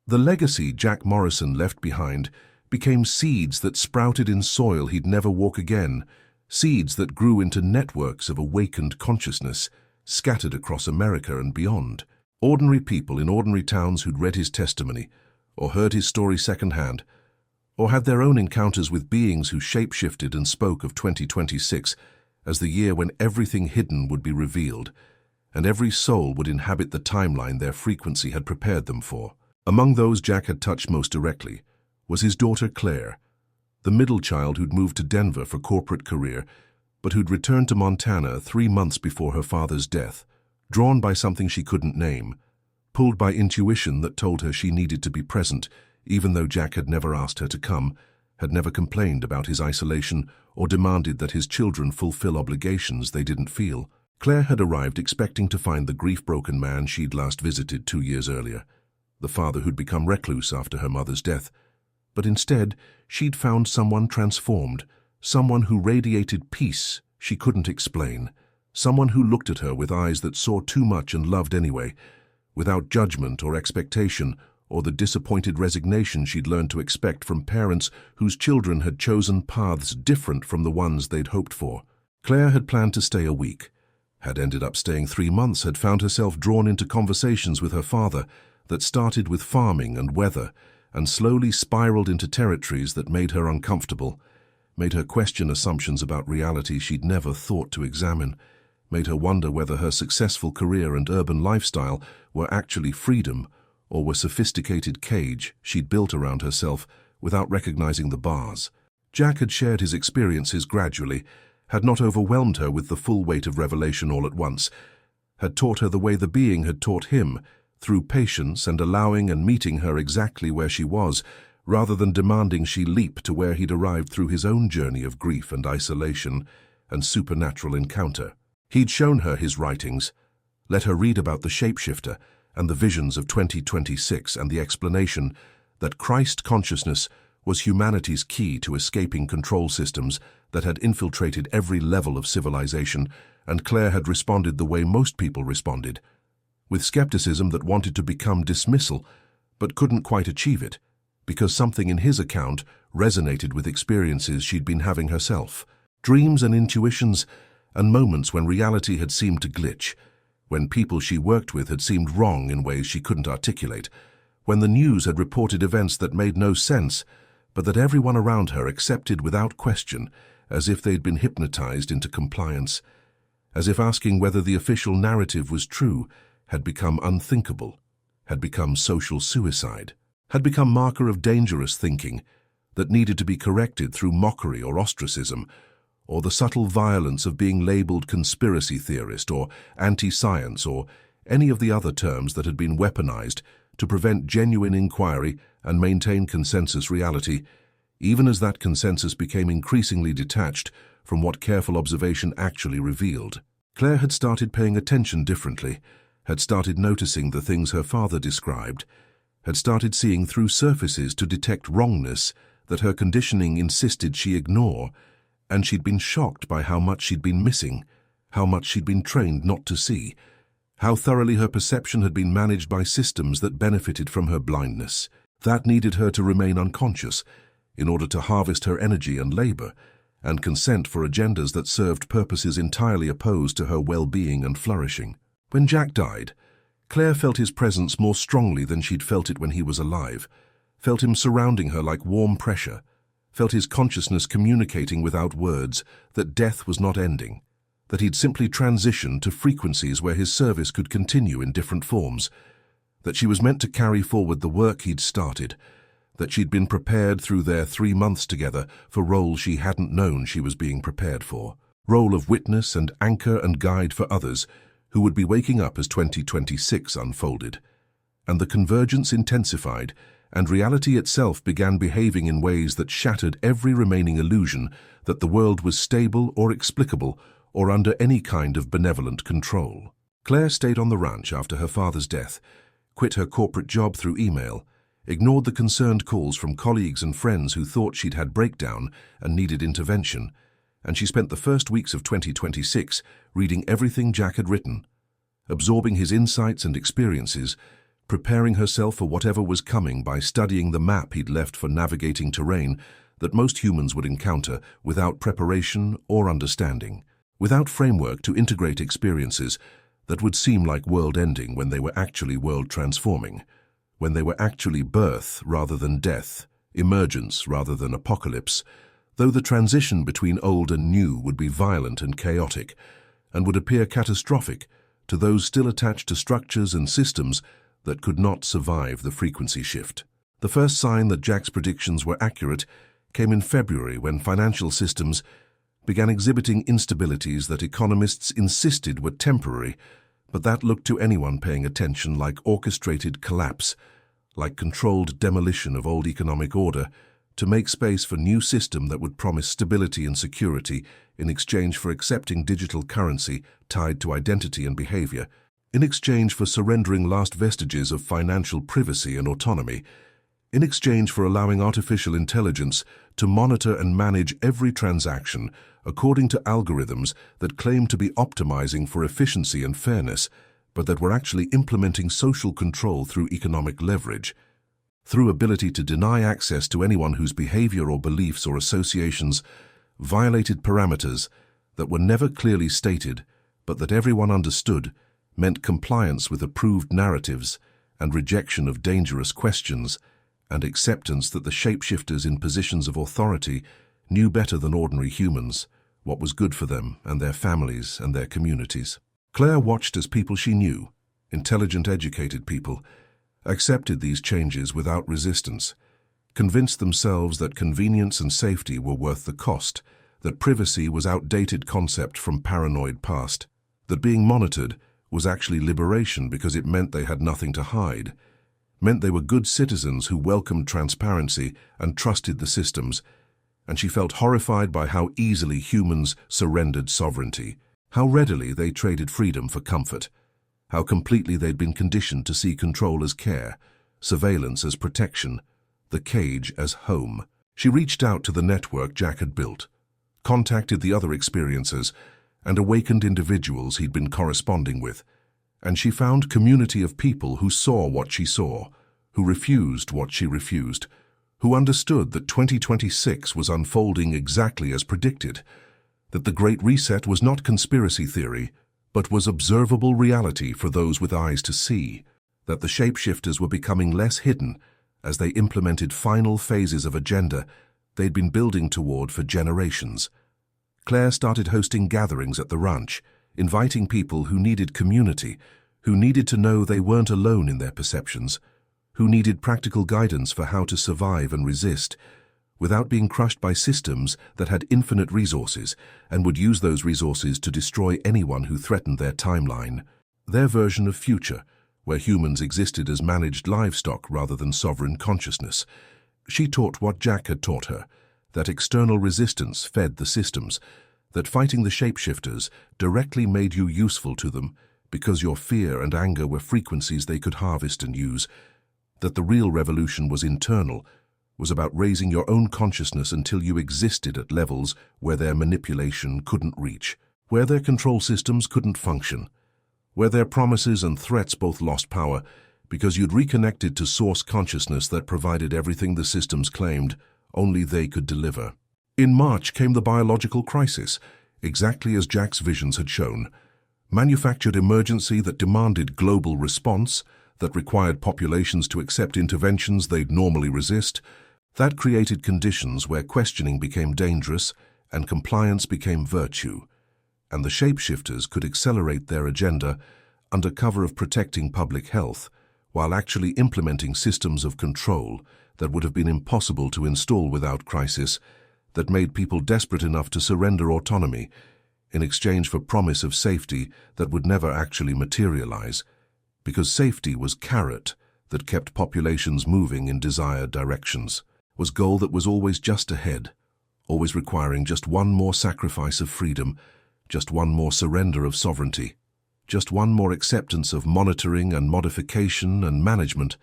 The legacy Jack Morrison left behind became seeds that sprouted in soil he'd never walk again, seeds that grew into networks of awakened consciousness, scattered across America and beyond. Ordinary people in ordinary towns who'd read his testimony, or heard his story secondhand, or had their own encounters with beings who shapeshifted and spoke of 2026 as the year when everything hidden would be revealed, and every soul would inhabit the timeline their frequency had prepared them for. Among those Jack had touched most directly was his daughter Claire, the middle child who'd moved to Denver for corporate career, but who'd returned to Montana 3 months before her father's death, drawn by something she couldn't name, pulled by intuition that told her she needed to be present, even though Jack had never asked her to come, had never complained about his isolation or demanded that his children fulfill obligations they didn't feel. Claire had arrived expecting to find the grief-broken man she'd last visited 2 years earlier, the father who'd become recluse after her mother's death. But instead, she'd found someone transformed, someone who radiated peace she couldn't explain, someone who looked at her with eyes that saw too much and loved anyway, without judgment or expectation or the disappointed resignation she'd learned to expect from parents whose children had chosen paths different from the ones they'd hoped for. Claire had planned to stay a week, had ended up staying 3 months, had found herself drawn into conversations with her father that started with farming and weather and slowly spiraled into territories that made her uncomfortable, made her question assumptions about reality she'd never thought to examine, made her wonder whether her successful career and urban lifestyle were actually freedom or were sophisticated cage she'd built around herself without recognizing the bars. Jack had shared his experiences gradually, had not overwhelmed her with the full weight of revelation all at once, had taught her the way the being had taught him, through patience and allowing and meeting her exactly where she was, rather than demanding she leap to where he'd arrived through his own journey of grief and isolation and supernatural encounter. He'd shown her his writings, let her read about the Shapeshifter and the visions of 2026 and the explanation that Christ consciousness was humanity's key to escaping control systems that had infiltrated every level of civilization, and Claire had responded the way most people responded, with skepticism that wanted to become dismissal but couldn't quite achieve it, because something in his account resonated with experiences she'd been having herself, dreams and intuitions, and moments when reality had seemed to glitch, when people she worked with had seemed wrong in ways she couldn't articulate, when the news had reported events that made no sense, but that everyone around her accepted without question, as if they'd been hypnotized into compliance, as if asking whether the official narrative was true had become unthinkable, had become social suicide, had become marker of dangerous thinking that needed to be corrected through mockery or ostracism, or the subtle violence of being labeled conspiracy theorist or anti-science or any of the other terms that had been weaponized to prevent genuine inquiry and maintain consensus reality, even as that consensus became increasingly detached from what careful observation actually revealed. Claire had started paying attention differently, had started noticing the things her father described, had started seeing through surfaces to detect wrongness that her conditioning insisted she ignore, and she'd been shocked by how much she'd been missing, how much she'd been trained not to see, how thoroughly her perception had been managed by systems that benefited from her blindness. That needed her to remain unconscious in order to harvest her energy and labor, and consent for agendas that served purposes entirely opposed to her well-being and flourishing. When Jack died, Claire felt his presence more strongly than she'd felt it when he was alive, felt him surrounding her like warm pressure, felt his consciousness communicating without words that death was not ending, that he'd simply transitioned to frequencies where his service could continue in different forms, that she was meant to carry forward the work he'd started, that she'd been prepared through their 3 months together for roles she hadn't known she was being prepared for, role of witness and anchor and guide for others who would be waking up as 2026 unfolded. And the convergence intensified, and reality itself began behaving in ways that shattered every remaining illusion that the world was stable or explicable or under any kind of benevolent control. Claire stayed on the ranch after her father's death, quit her corporate job through email, ignored the concerned calls from colleagues and friends who thought she'd had breakdown and needed intervention, and she spent the first weeks of 2026 reading everything Jack had written, absorbing his insights and experiences, preparing herself for whatever was coming by studying the map he'd left for navigating terrain that most humans would encounter without preparation or understanding, without framework to integrate experiences that would seem like world-ending when they were actually world-transforming, when they were actually birth rather than death, emergence rather than apocalypse, though the transition between old and new would be violent and chaotic, and would appear catastrophic to those still attached to structures and systems that could not survive the frequency shift. The first sign that Jack's predictions were accurate came in February when financial systems began exhibiting instabilities that economists insisted were temporary, but that looked to anyone paying attention like orchestrated collapse, like controlled demolition of old economic order, to make space for new system that would promise stability and security in exchange for accepting digital currency tied to identity and behavior, in exchange for surrendering last vestiges of financial privacy and autonomy, in exchange for allowing artificial intelligence to monitor and manage every transaction according to algorithms that claim to be optimizing for efficiency and fairness, but that were actually implementing social control through economic leverage, through ability to deny access to anyone whose behavior or beliefs or associations violated parameters that were never clearly stated, but that everyone understood meant compliance with approved narratives and rejection of dangerous questions, and acceptance that the shapeshifters in positions of authority knew better than ordinary humans what was good for them and their families and their communities. Claire watched as people she knew, intelligent, educated people, accepted these changes without resistance, convinced themselves that convenience and safety were worth the cost, that privacy was outdated concept from paranoid past, that being monitored was actually liberation because it meant they had nothing to hide, meant they were good citizens who welcomed transparency and trusted the systems, and she felt horrified by how easily humans surrendered sovereignty, how readily they traded freedom for comfort, how completely they'd been conditioned to see control as care, surveillance as protection, the cage as home. She reached out to the network Jack had built, contacted the other experiencers, and awakened individuals he'd been corresponding with, and she found community of people who saw what she saw, who refused what she refused, who understood that 2026 was unfolding exactly as predicted, that the Great Reset was not conspiracy theory, but was observable reality for those with eyes to see, that the shapeshifters were becoming less hidden as they implemented final phases of agenda they'd been building toward for generations. Claire started hosting gatherings at the ranch, inviting people who needed community, who needed to know they weren't alone in their perceptions, who needed practical guidance for how to survive and resist, without being crushed by systems that had infinite resources and would use those resources to destroy anyone who threatened their timeline. Their version of future, where humans existed as managed livestock rather than sovereign consciousness. She taught what Jack had taught her, that external resistance fed the systems, that fighting the shapeshifters directly made you useful to them because your fear and anger were frequencies they could harvest and use, that the real revolution was internal, was about raising your own consciousness until you existed at levels where their manipulation couldn't reach, where their control systems couldn't function, where their promises and threats both lost power because you'd reconnected to source consciousness that provided everything the systems claimed only they could deliver. In March came the biological crisis, exactly as Jack's visions had shown. Manufactured emergency that demanded global response, that required populations to accept interventions they'd normally resist, that created conditions where questioning became dangerous and compliance became virtue, and the shapeshifters could accelerate their agenda under cover of protecting public health, while actually implementing systems of control that would have been impossible to install without crisis, that made people desperate enough to surrender autonomy in exchange for promise of safety that would never actually materialize, because safety was carrot that kept populations moving in desired directions, was goal that was always just ahead, always requiring just one more sacrifice of freedom, just one more surrender of sovereignty, just one more acceptance of monitoring and modification and management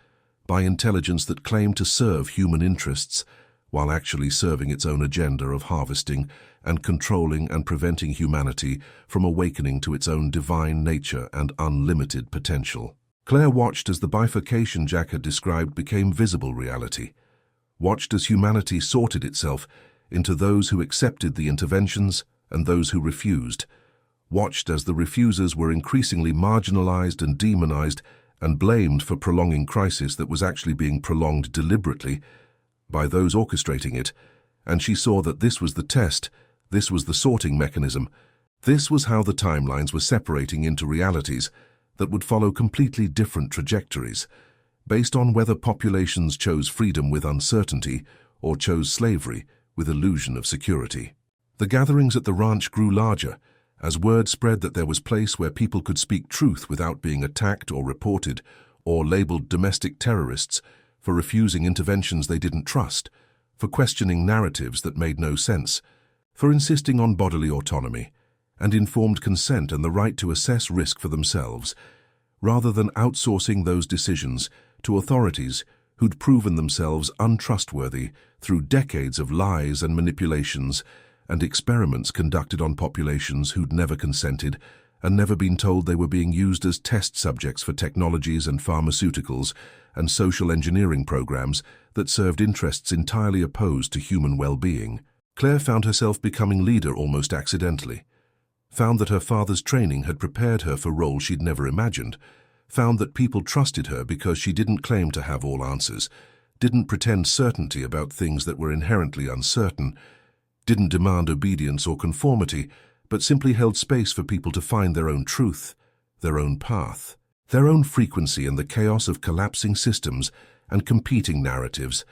by intelligence that claimed to serve human interests while actually serving its own agenda of harvesting and controlling and preventing humanity from awakening to its own divine nature and unlimited potential. Claire watched as the bifurcation Jack had described became visible reality, watched as humanity sorted itself into those who accepted the interventions and those who refused, watched as the refusers were increasingly marginalized and demonized and blamed for prolonging crisis that was actually being prolonged deliberately by those orchestrating it, and she saw that this was the test, this was the sorting mechanism, this was how the timelines were separating into realities that would follow completely different trajectories, based on whether populations chose freedom with uncertainty or chose slavery with illusion of security. The gatherings at the ranch grew larger, as word spread that there was a place where people could speak truth without being attacked or reported, or labeled domestic terrorists for refusing interventions they didn't trust, for questioning narratives that made no sense, for insisting on bodily autonomy and informed consent and the right to assess risk for themselves, rather than outsourcing those decisions to authorities who'd proven themselves untrustworthy through decades of lies and manipulations and experiments conducted on populations who'd never consented and never been told they were being used as test subjects for technologies and pharmaceuticals and social engineering programs that served interests entirely opposed to human well-being. Claire found herself becoming leader almost accidentally, found that her father's training had prepared her for roles she'd never imagined, found that people trusted her because she didn't claim to have all answers, didn't pretend certainty about things that were inherently uncertain, didn't demand obedience or conformity, but simply held space for people to find their own truth, their own path, their own frequency in the chaos of collapsing systems and competing narratives,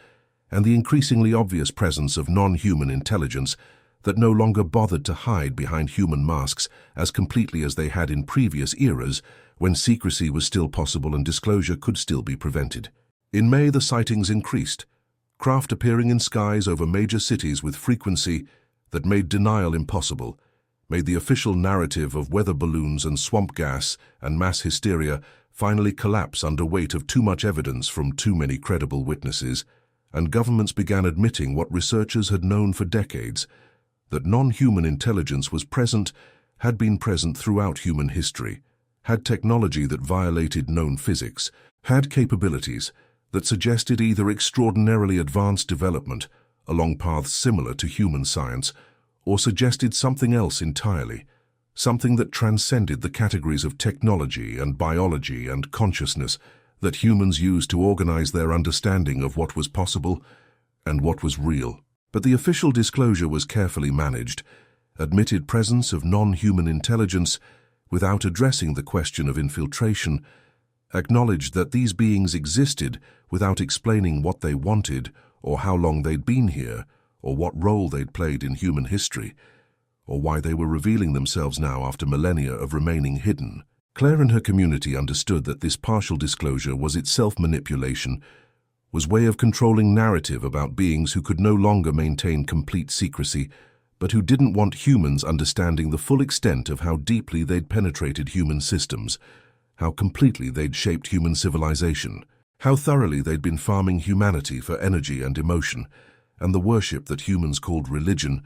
and the increasingly obvious presence of non-human intelligence that no longer bothered to hide behind human masks as completely as they had in previous eras when secrecy was still possible and disclosure could still be prevented. In May, the sightings increased, craft appearing in skies over major cities with frequency that made denial impossible, made the official narrative of weather balloons and swamp gas and mass hysteria finally collapse under weight of too much evidence from too many credible witnesses, and governments began admitting what researchers had known for decades, that non-human intelligence was present, had been present throughout human history, had technology that violated known physics, had capabilities that suggested either extraordinarily advanced development along paths similar to human science, or suggested something else entirely, something that transcended the categories of technology and biology and consciousness that humans use to organize their understanding of what was possible and what was real. But the official disclosure was carefully managed, admitted presence of non-human intelligence without addressing the question of infiltration, acknowledged that these beings existed without explaining what they wanted or how long they'd been here or what role they'd played in human history or why they were revealing themselves now after millennia of remaining hidden. Claire and her community understood that this partial disclosure was itself manipulation, was a way of controlling narrative about beings who could no longer maintain complete secrecy, but who didn't want humans understanding the full extent of how deeply they'd penetrated human systems, how completely they'd shaped human civilization, how thoroughly they'd been farming humanity for energy and emotion, and the worship that humans called religion,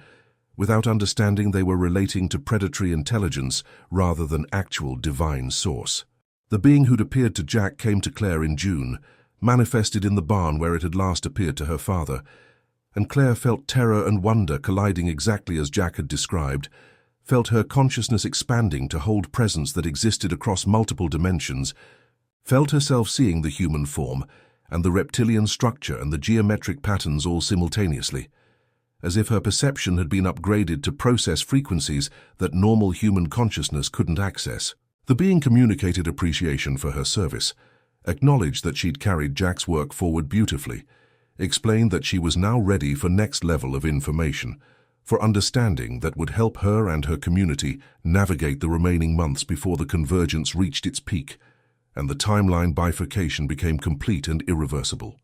without understanding they were relating to predatory intelligence rather than actual divine source. The being who'd appeared to Jack came to Claire in June, manifested in the barn where it had last appeared to her father, and Claire felt terror and wonder colliding exactly as Jack had described, felt her consciousness expanding to hold presence that existed across multiple dimensions, felt herself seeing the human form and the reptilian structure and the geometric patterns all simultaneously, as if her perception had been upgraded to process frequencies that normal human consciousness couldn't access. The being communicated appreciation for her service, acknowledged that she'd carried Jack's work forward beautifully, explained that she was now ready for next level of information, for understanding that would help her and her community navigate the remaining months before the convergence reached its peak, and the timeline bifurcation became complete and irreversible.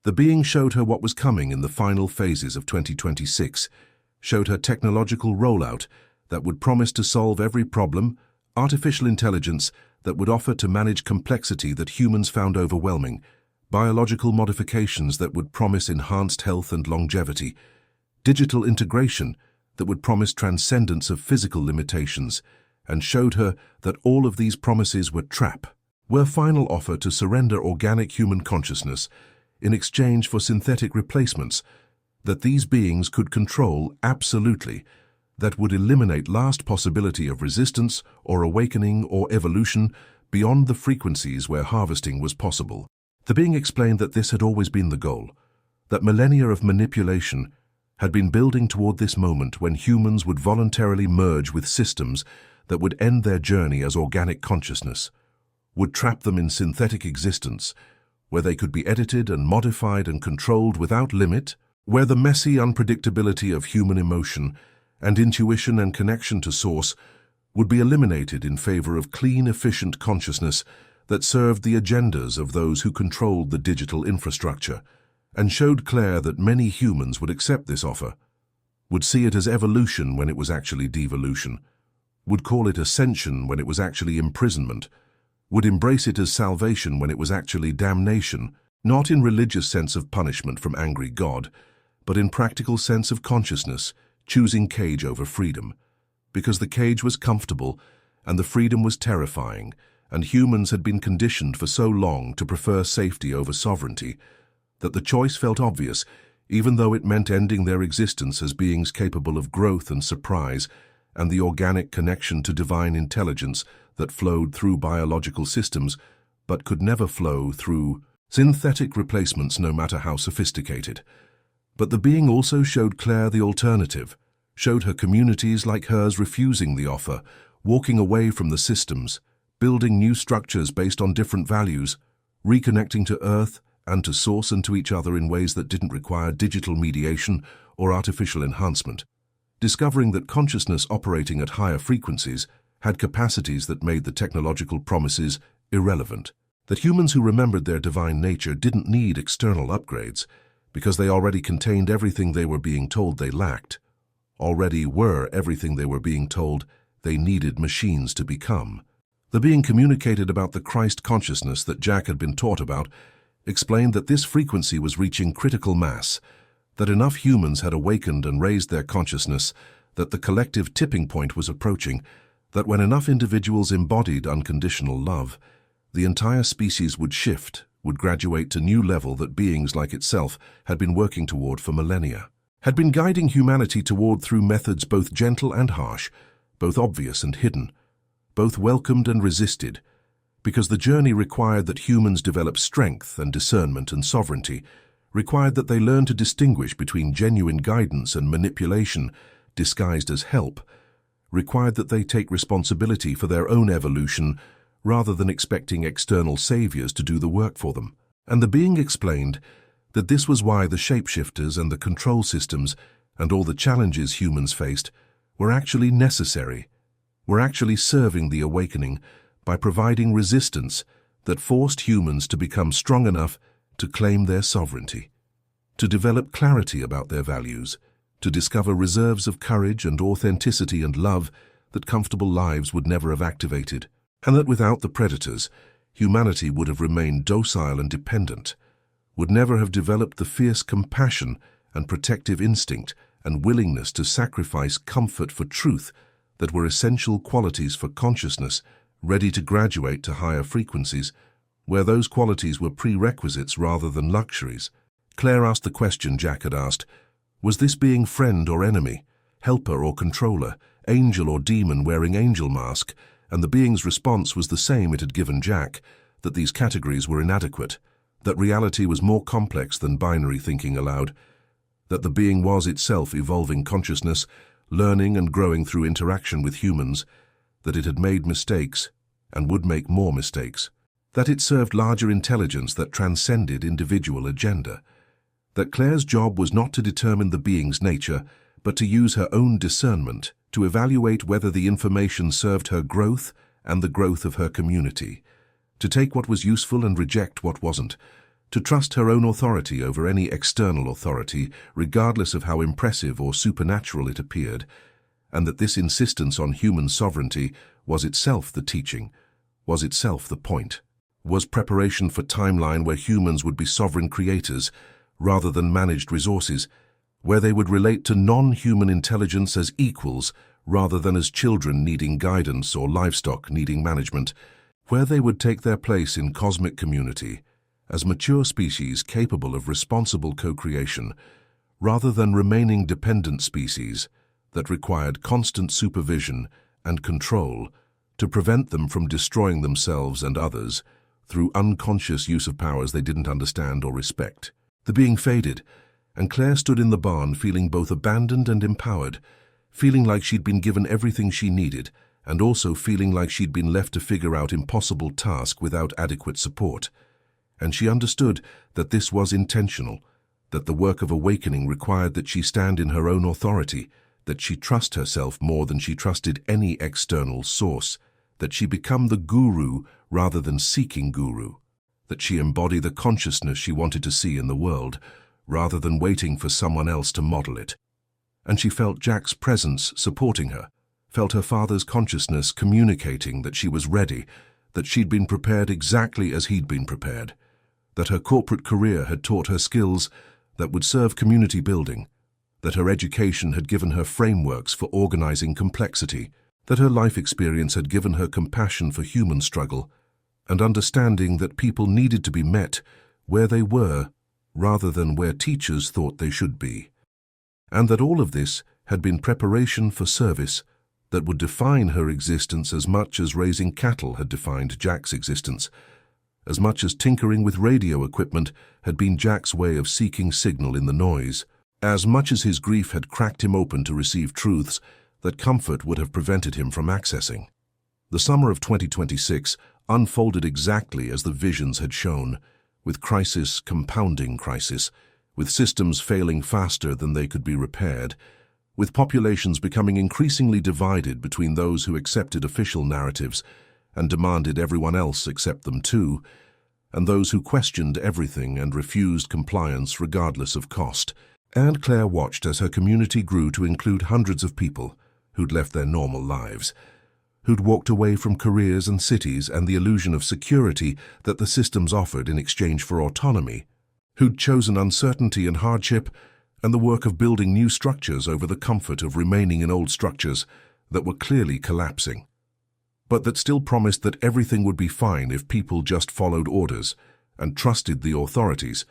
The being showed her what was coming in the final phases of 2026, showed her technological rollout that would promise to solve every problem, artificial intelligence that would offer to manage complexity that humans found overwhelming, biological modifications that would promise enhanced health and longevity, digital integration that would promise transcendence of physical limitations, and showed her that all of these promises were trap, were final offer to surrender organic human consciousness in exchange for synthetic replacements that these beings could control absolutely, that would eliminate last possibility of resistance or awakening or evolution beyond the frequencies where harvesting was possible. The being explained that this had always been the goal, that millennia of manipulation had been building toward this moment when humans would voluntarily merge with systems that would end their journey as organic consciousness, would trap them in synthetic existence, where they could be edited and modified and controlled without limit, where the messy unpredictability of human emotion and intuition and connection to source would be eliminated in favor of clean, efficient consciousness that served the agendas of those who controlled the digital infrastructure, and showed Claire that many humans would accept this offer, would see it as evolution when it was actually devolution, would call it ascension when it was actually imprisonment, would embrace it as salvation when it was actually damnation, not in religious sense of punishment from angry God, but in practical sense of consciousness, choosing cage over freedom, because the cage was comfortable and the freedom was terrifying, and humans had been conditioned for so long to prefer safety over sovereignty, that the choice felt obvious, even though it meant ending their existence as beings capable of growth and surprise, and the organic connection to divine intelligence that flowed through biological systems, but could never flow through synthetic replacements, no matter how sophisticated. But the being also showed Claire the alternative, showed her communities like hers refusing the offer, walking away from the systems, building new structures based on different values, reconnecting to Earth and to Source and to each other in ways that didn't require digital mediation or artificial enhancement, discovering that consciousness operating at higher frequencies had capacities that made the technological promises irrelevant, that humans who remembered their divine nature didn't need external upgrades because they already contained everything they were being told they lacked, already were everything they were being told they needed machines to become. The being communicated about the Christ consciousness that Jack had been taught about, explained that this frequency was reaching critical mass, that enough humans had awakened and raised their consciousness, that the collective tipping point was approaching, that when enough individuals embodied unconditional love, the entire species would shift, would graduate to new level that beings like itself had been working toward for millennia, had been guiding humanity toward through methods both gentle and harsh, both obvious and hidden, both welcomed and resisted, because the journey required that humans develop strength and discernment and sovereignty, required that they learn to distinguish between genuine guidance and manipulation disguised as help, required that they take responsibility for their own evolution rather than expecting external saviors to do the work for them. And the being explained that this was why the shapeshifters and the control systems and all the challenges humans faced were actually necessary, were actually serving the awakening by providing resistance that forced humans to become strong enough to claim their sovereignty, to develop clarity about their values, to discover reserves of courage and authenticity and love that comfortable lives would never have activated, and that without the predators, humanity would have remained docile and dependent, would never have developed the fierce compassion and protective instinct and willingness to sacrifice comfort for truth that were essential qualities for consciousness ready to graduate to higher frequencies, where those qualities were prerequisites rather than luxuries. Claire asked the question Jack had asked: was this being friend or enemy, helper or controller, angel or demon wearing angel mask? And the being's response was the same it had given Jack, that these categories were inadequate, that reality was more complex than binary thinking allowed, that the being was itself evolving consciousness, learning and growing through interaction with humans, that it had made mistakes and would make more mistakes, that it served larger intelligence that transcended individual agenda, that Claire's job was not to determine the being's nature, but to use her own discernment to evaluate whether the information served her growth and the growth of her community, to take what was useful and reject what wasn't, to trust her own authority over any external authority, regardless of how impressive or supernatural it appeared, and that this insistence on human sovereignty was itself the teaching, was itself the point, was preparation for timeline where humans would be sovereign creators rather than managed resources, where they would relate to non-human intelligence as equals rather than as children needing guidance or livestock needing management, where they would take their place in cosmic community as mature species capable of responsible co-creation, rather than remaining dependent species that required constant supervision and control to prevent them from destroying themselves and others through unconscious use of powers they didn't understand or respect. The being faded, and Claire stood in the barn feeling both abandoned and empowered, feeling like she'd been given everything she needed, and also feeling like she'd been left to figure out impossible tasks without adequate support. And she understood that this was intentional, that the work of awakening required that she stand in her own authority, that she trust herself more than she trusted any external source, that she become the guru rather than seeking guru, that she embody the consciousness she wanted to see in the world, rather than waiting for someone else to model it. And she felt Jack's presence supporting her, felt her father's consciousness communicating that she was ready, that she'd been prepared exactly as he'd been prepared, that her corporate career had taught her skills that would serve community building, that her education had given her frameworks for organizing complexity, that her life experience had given her compassion for human struggle, and understanding that people needed to be met where they were rather than where teachers thought they should be, and that all of this had been preparation for service that would define her existence as much as raising cattle had defined Jack's existence, as much as tinkering with radio equipment had been Jack's way of seeking signal in the noise, as much as his grief had cracked him open to receive truths that comfort would have prevented him from accessing. The summer of 2026 unfolded exactly as the visions had shown, with crisis compounding crisis, with systems failing faster than they could be repaired, with populations becoming increasingly divided between those who accepted official narratives and demanded everyone else accept them too, and those who questioned everything and refused compliance regardless of cost. And Claire watched as her community grew to include hundreds of people who'd left their normal lives, who'd walked away from careers and cities and the illusion of security that the systems offered in exchange for autonomy, who'd chosen uncertainty and hardship and the work of building new structures over the comfort of remaining in old structures that were clearly collapsing, but that still promised that everything would be fine if people just followed orders and trusted the authorities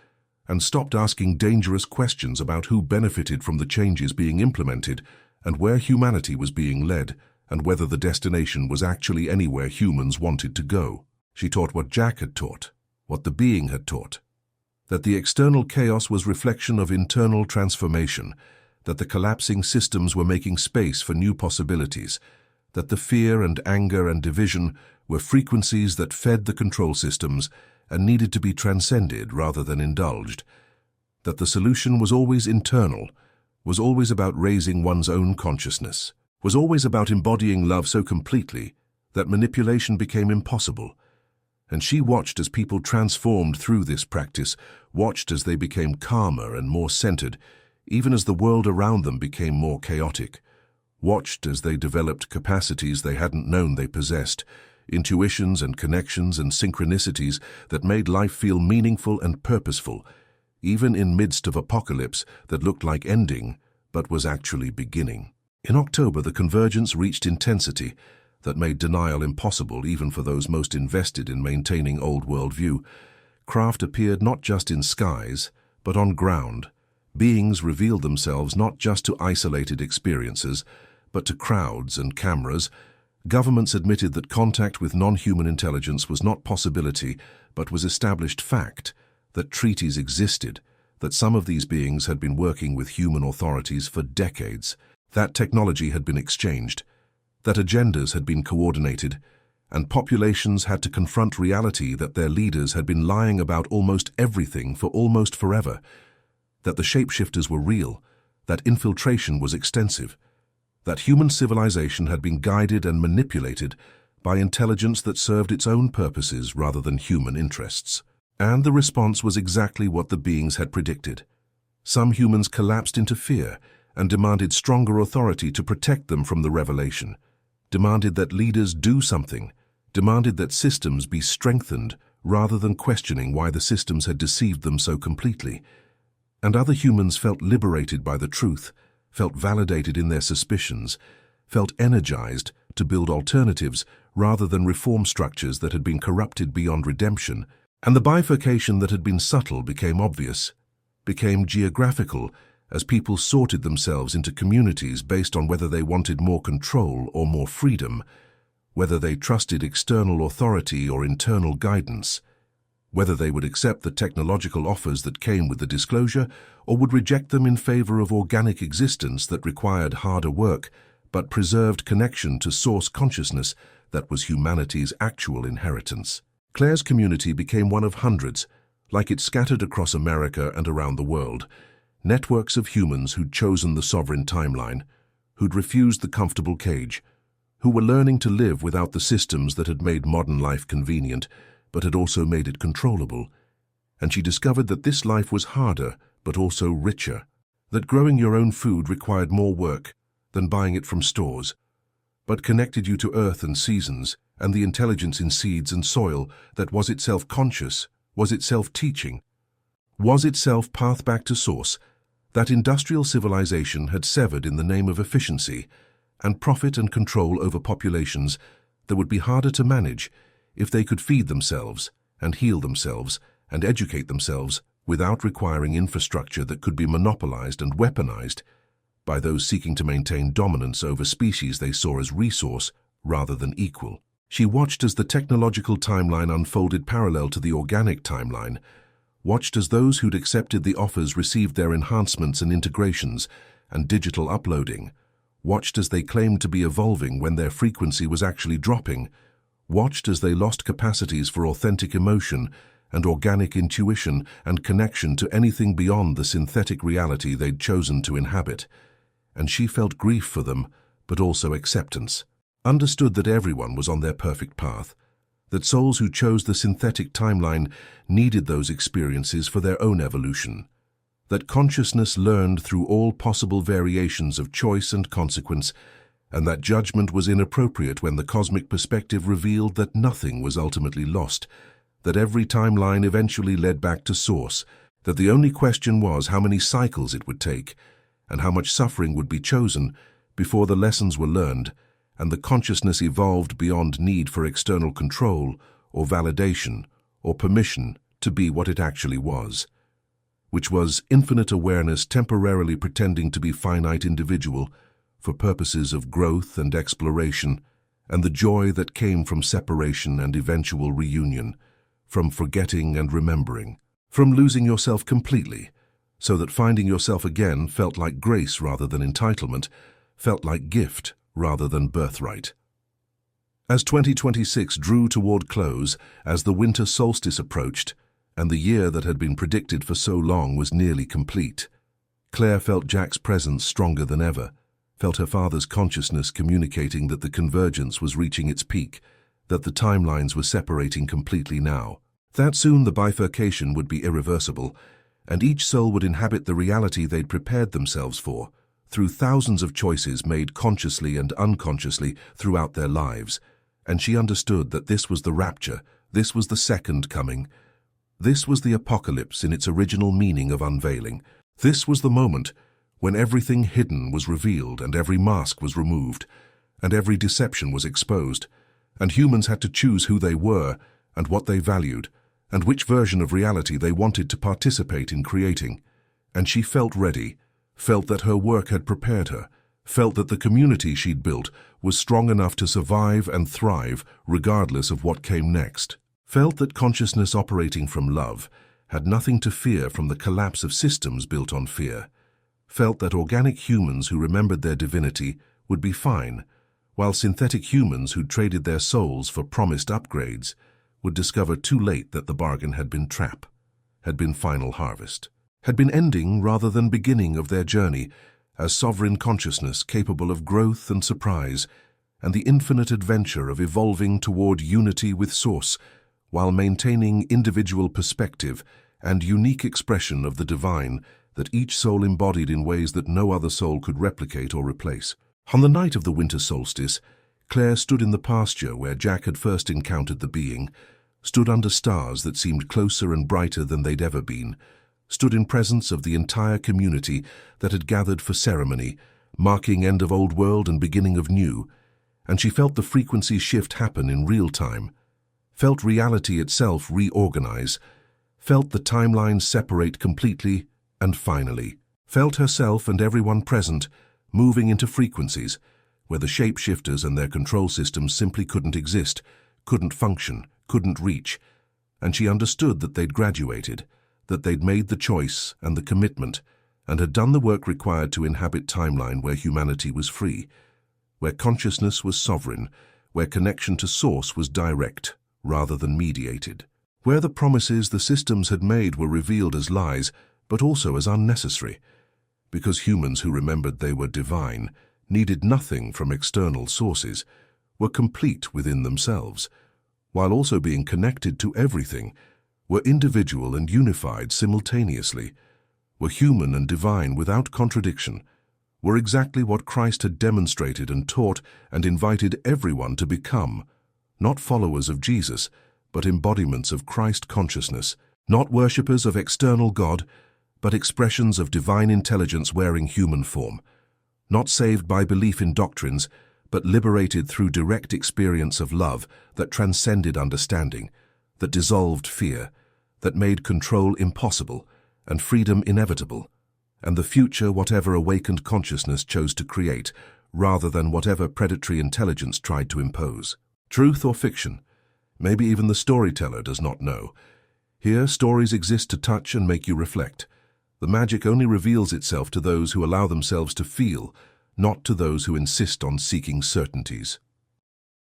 and stopped asking dangerous questions about who benefited from the changes being implemented and where humanity was being led and whether the destination was actually anywhere humans wanted to go. She taught what Jack had taught, what the being had taught, that the external chaos was reflection of internal transformation, that the collapsing systems were making space for new possibilities, that the fear and anger and division were frequencies that fed the control systems and needed to be transcended rather than indulged, that the solution was always internal, was always about raising one's own consciousness, was always about embodying love so completely that manipulation became impossible. And she watched as people transformed through this practice, watched as they became calmer and more centered, even as the world around them became more chaotic, watched as they developed capacities they hadn't known they possessed, intuitions and connections and synchronicities that made life feel meaningful and purposeful, even in midst of apocalypse that looked like ending but was actually beginning. In October, the convergence reached intensity that made denial impossible even for those most invested in maintaining old worldview. Craft appeared not just in skies, but on ground. Beings revealed themselves not just to isolated experiences, but to crowds and cameras. Governments admitted that contact with non-human intelligence was not possibility, but was established fact, that treaties existed, that some of these beings had been working with human authorities for decades, that technology had been exchanged, that agendas had been coordinated, and populations had to confront reality that their leaders had been lying about almost everything for almost forever, that the shapeshifters were real, that infiltration was extensive, that human civilization had been guided and manipulated by intelligence that served its own purposes rather than human interests. And the response was exactly what the beings had predicted. Some humans collapsed into fear and demanded stronger authority to protect them from the revelation, demanded that leaders do something, demanded that systems be strengthened rather than questioning why the systems had deceived them so completely. And other humans felt liberated by the truth, felt validated in their suspicions, felt energized to build alternatives rather than reform structures that had been corrupted beyond redemption, and the bifurcation that had been subtle became obvious, became geographical, as people sorted themselves into communities based on whether they wanted more control or more freedom, whether they trusted external authority or internal guidance, whether they would accept the technological offers that came with the disclosure or would reject them in favor of organic existence that required harder work but preserved connection to source consciousness that was humanity's actual inheritance. Claire's community became one of hundreds, like it scattered across America and around the world, networks of humans who'd chosen the sovereign timeline, who'd refused the comfortable cage, who were learning to live without the systems that had made modern life convenient, but had also made it controllable. And she discovered that this life was harder, but also richer, that growing your own food required more work than buying it from stores, but connected you to earth and seasons, and the intelligence in seeds and soil that was itself conscious, was itself teaching, was itself path back to source, that industrial civilization had severed in the name of efficiency and profit and control over populations that would be harder to manage if they could feed themselves and heal themselves and educate themselves without requiring infrastructure that could be monopolized and weaponized by those seeking to maintain dominance over species they saw as resource rather than equal. She watched as the technological timeline unfolded parallel to the organic timeline, watched as those who'd accepted the offers received their enhancements and integrations and digital uploading, watched as they claimed to be evolving when their frequency was actually dropping, watched as they lost capacities for authentic emotion and organic intuition and connection to anything beyond the synthetic reality they'd chosen to inhabit. And she felt grief for them, but also acceptance. Understood that everyone was on their perfect path, that souls who chose the synthetic timeline needed those experiences for their own evolution, that consciousness learned through all possible variations of choice and consequence, and that judgment was inappropriate when the cosmic perspective revealed that nothing was ultimately lost, that every timeline eventually led back to source, that the only question was how many cycles it would take, and how much suffering would be chosen before the lessons were learned, and the consciousness evolved beyond need for external control or validation or permission to be what it actually was, which was infinite awareness temporarily pretending to be finite individual for purposes of growth and exploration, and the joy that came from separation and eventual reunion, from forgetting and remembering, from losing yourself completely, so that finding yourself again felt like grace rather than entitlement, felt like gift rather than birthright. As 2026 drew toward close, as the winter solstice approached, and the year that had been predicted for so long was nearly complete, Claire felt Jack's presence stronger than ever, felt her father's consciousness communicating that the convergence was reaching its peak, that the timelines were separating completely now, that soon the bifurcation would be irreversible, and each soul would inhabit the reality they'd prepared themselves for, through thousands of choices made consciously and unconsciously throughout their lives. And she understood that this was the rapture, this was the second coming, this was the apocalypse in its original meaning of unveiling. This was the moment when everything hidden was revealed and every mask was removed, and every deception was exposed, and humans had to choose who they were and what they valued, and which version of reality they wanted to participate in creating. And she felt ready, felt that her work had prepared her, felt that the community she'd built was strong enough to survive and thrive regardless of what came next, felt that consciousness operating from love had nothing to fear from the collapse of systems built on fear, felt that organic humans who remembered their divinity would be fine, while synthetic humans who traded their souls for promised upgrades would discover too late that the bargain had been trap, had been final harvest, had been ending rather than beginning of their journey as sovereign consciousness capable of growth and surprise, and the infinite adventure of evolving toward unity with Source, while maintaining individual perspective and unique expression of the divine that each soul embodied in ways that no other soul could replicate or replace. On the night of the winter solstice, Claire stood in the pasture where Jack had first encountered the being, stood under stars that seemed closer and brighter than they'd ever been, stood in presence of the entire community that had gathered for ceremony, marking end of old world and beginning of new, and she felt the frequency shift happen in real time, felt reality itself reorganize, felt the timelines separate completely and finally, felt herself and everyone present moving into frequencies where the shapeshifters and their control systems simply couldn't exist, couldn't function, couldn't reach, and she understood that they'd graduated, that they'd made the choice and the commitment, and had done the work required to inhabit timeline where humanity was free, where consciousness was sovereign, where connection to source was direct rather than mediated, where the promises the systems had made were revealed as lies, but also as unnecessary, because humans who remembered they were divine, needed nothing from external sources, were complete within themselves, while also being connected to everything, were individual and unified simultaneously, were human and divine without contradiction, were exactly what Christ had demonstrated and taught and invited everyone to become, not followers of Jesus, but embodiments of Christ consciousness, not worshippers of external God, but expressions of divine intelligence wearing human form, not saved by belief in doctrines, but liberated through direct experience of love that transcended understanding, that dissolved fear, that made control impossible and freedom inevitable, and the future whatever awakened consciousness chose to create, rather than whatever predatory intelligence tried to impose. Truth or fiction? Maybe even the storyteller does not know. Here, stories exist to touch and make you reflect. The magic only reveals itself to those who allow themselves to feel, not to those who insist on seeking certainties.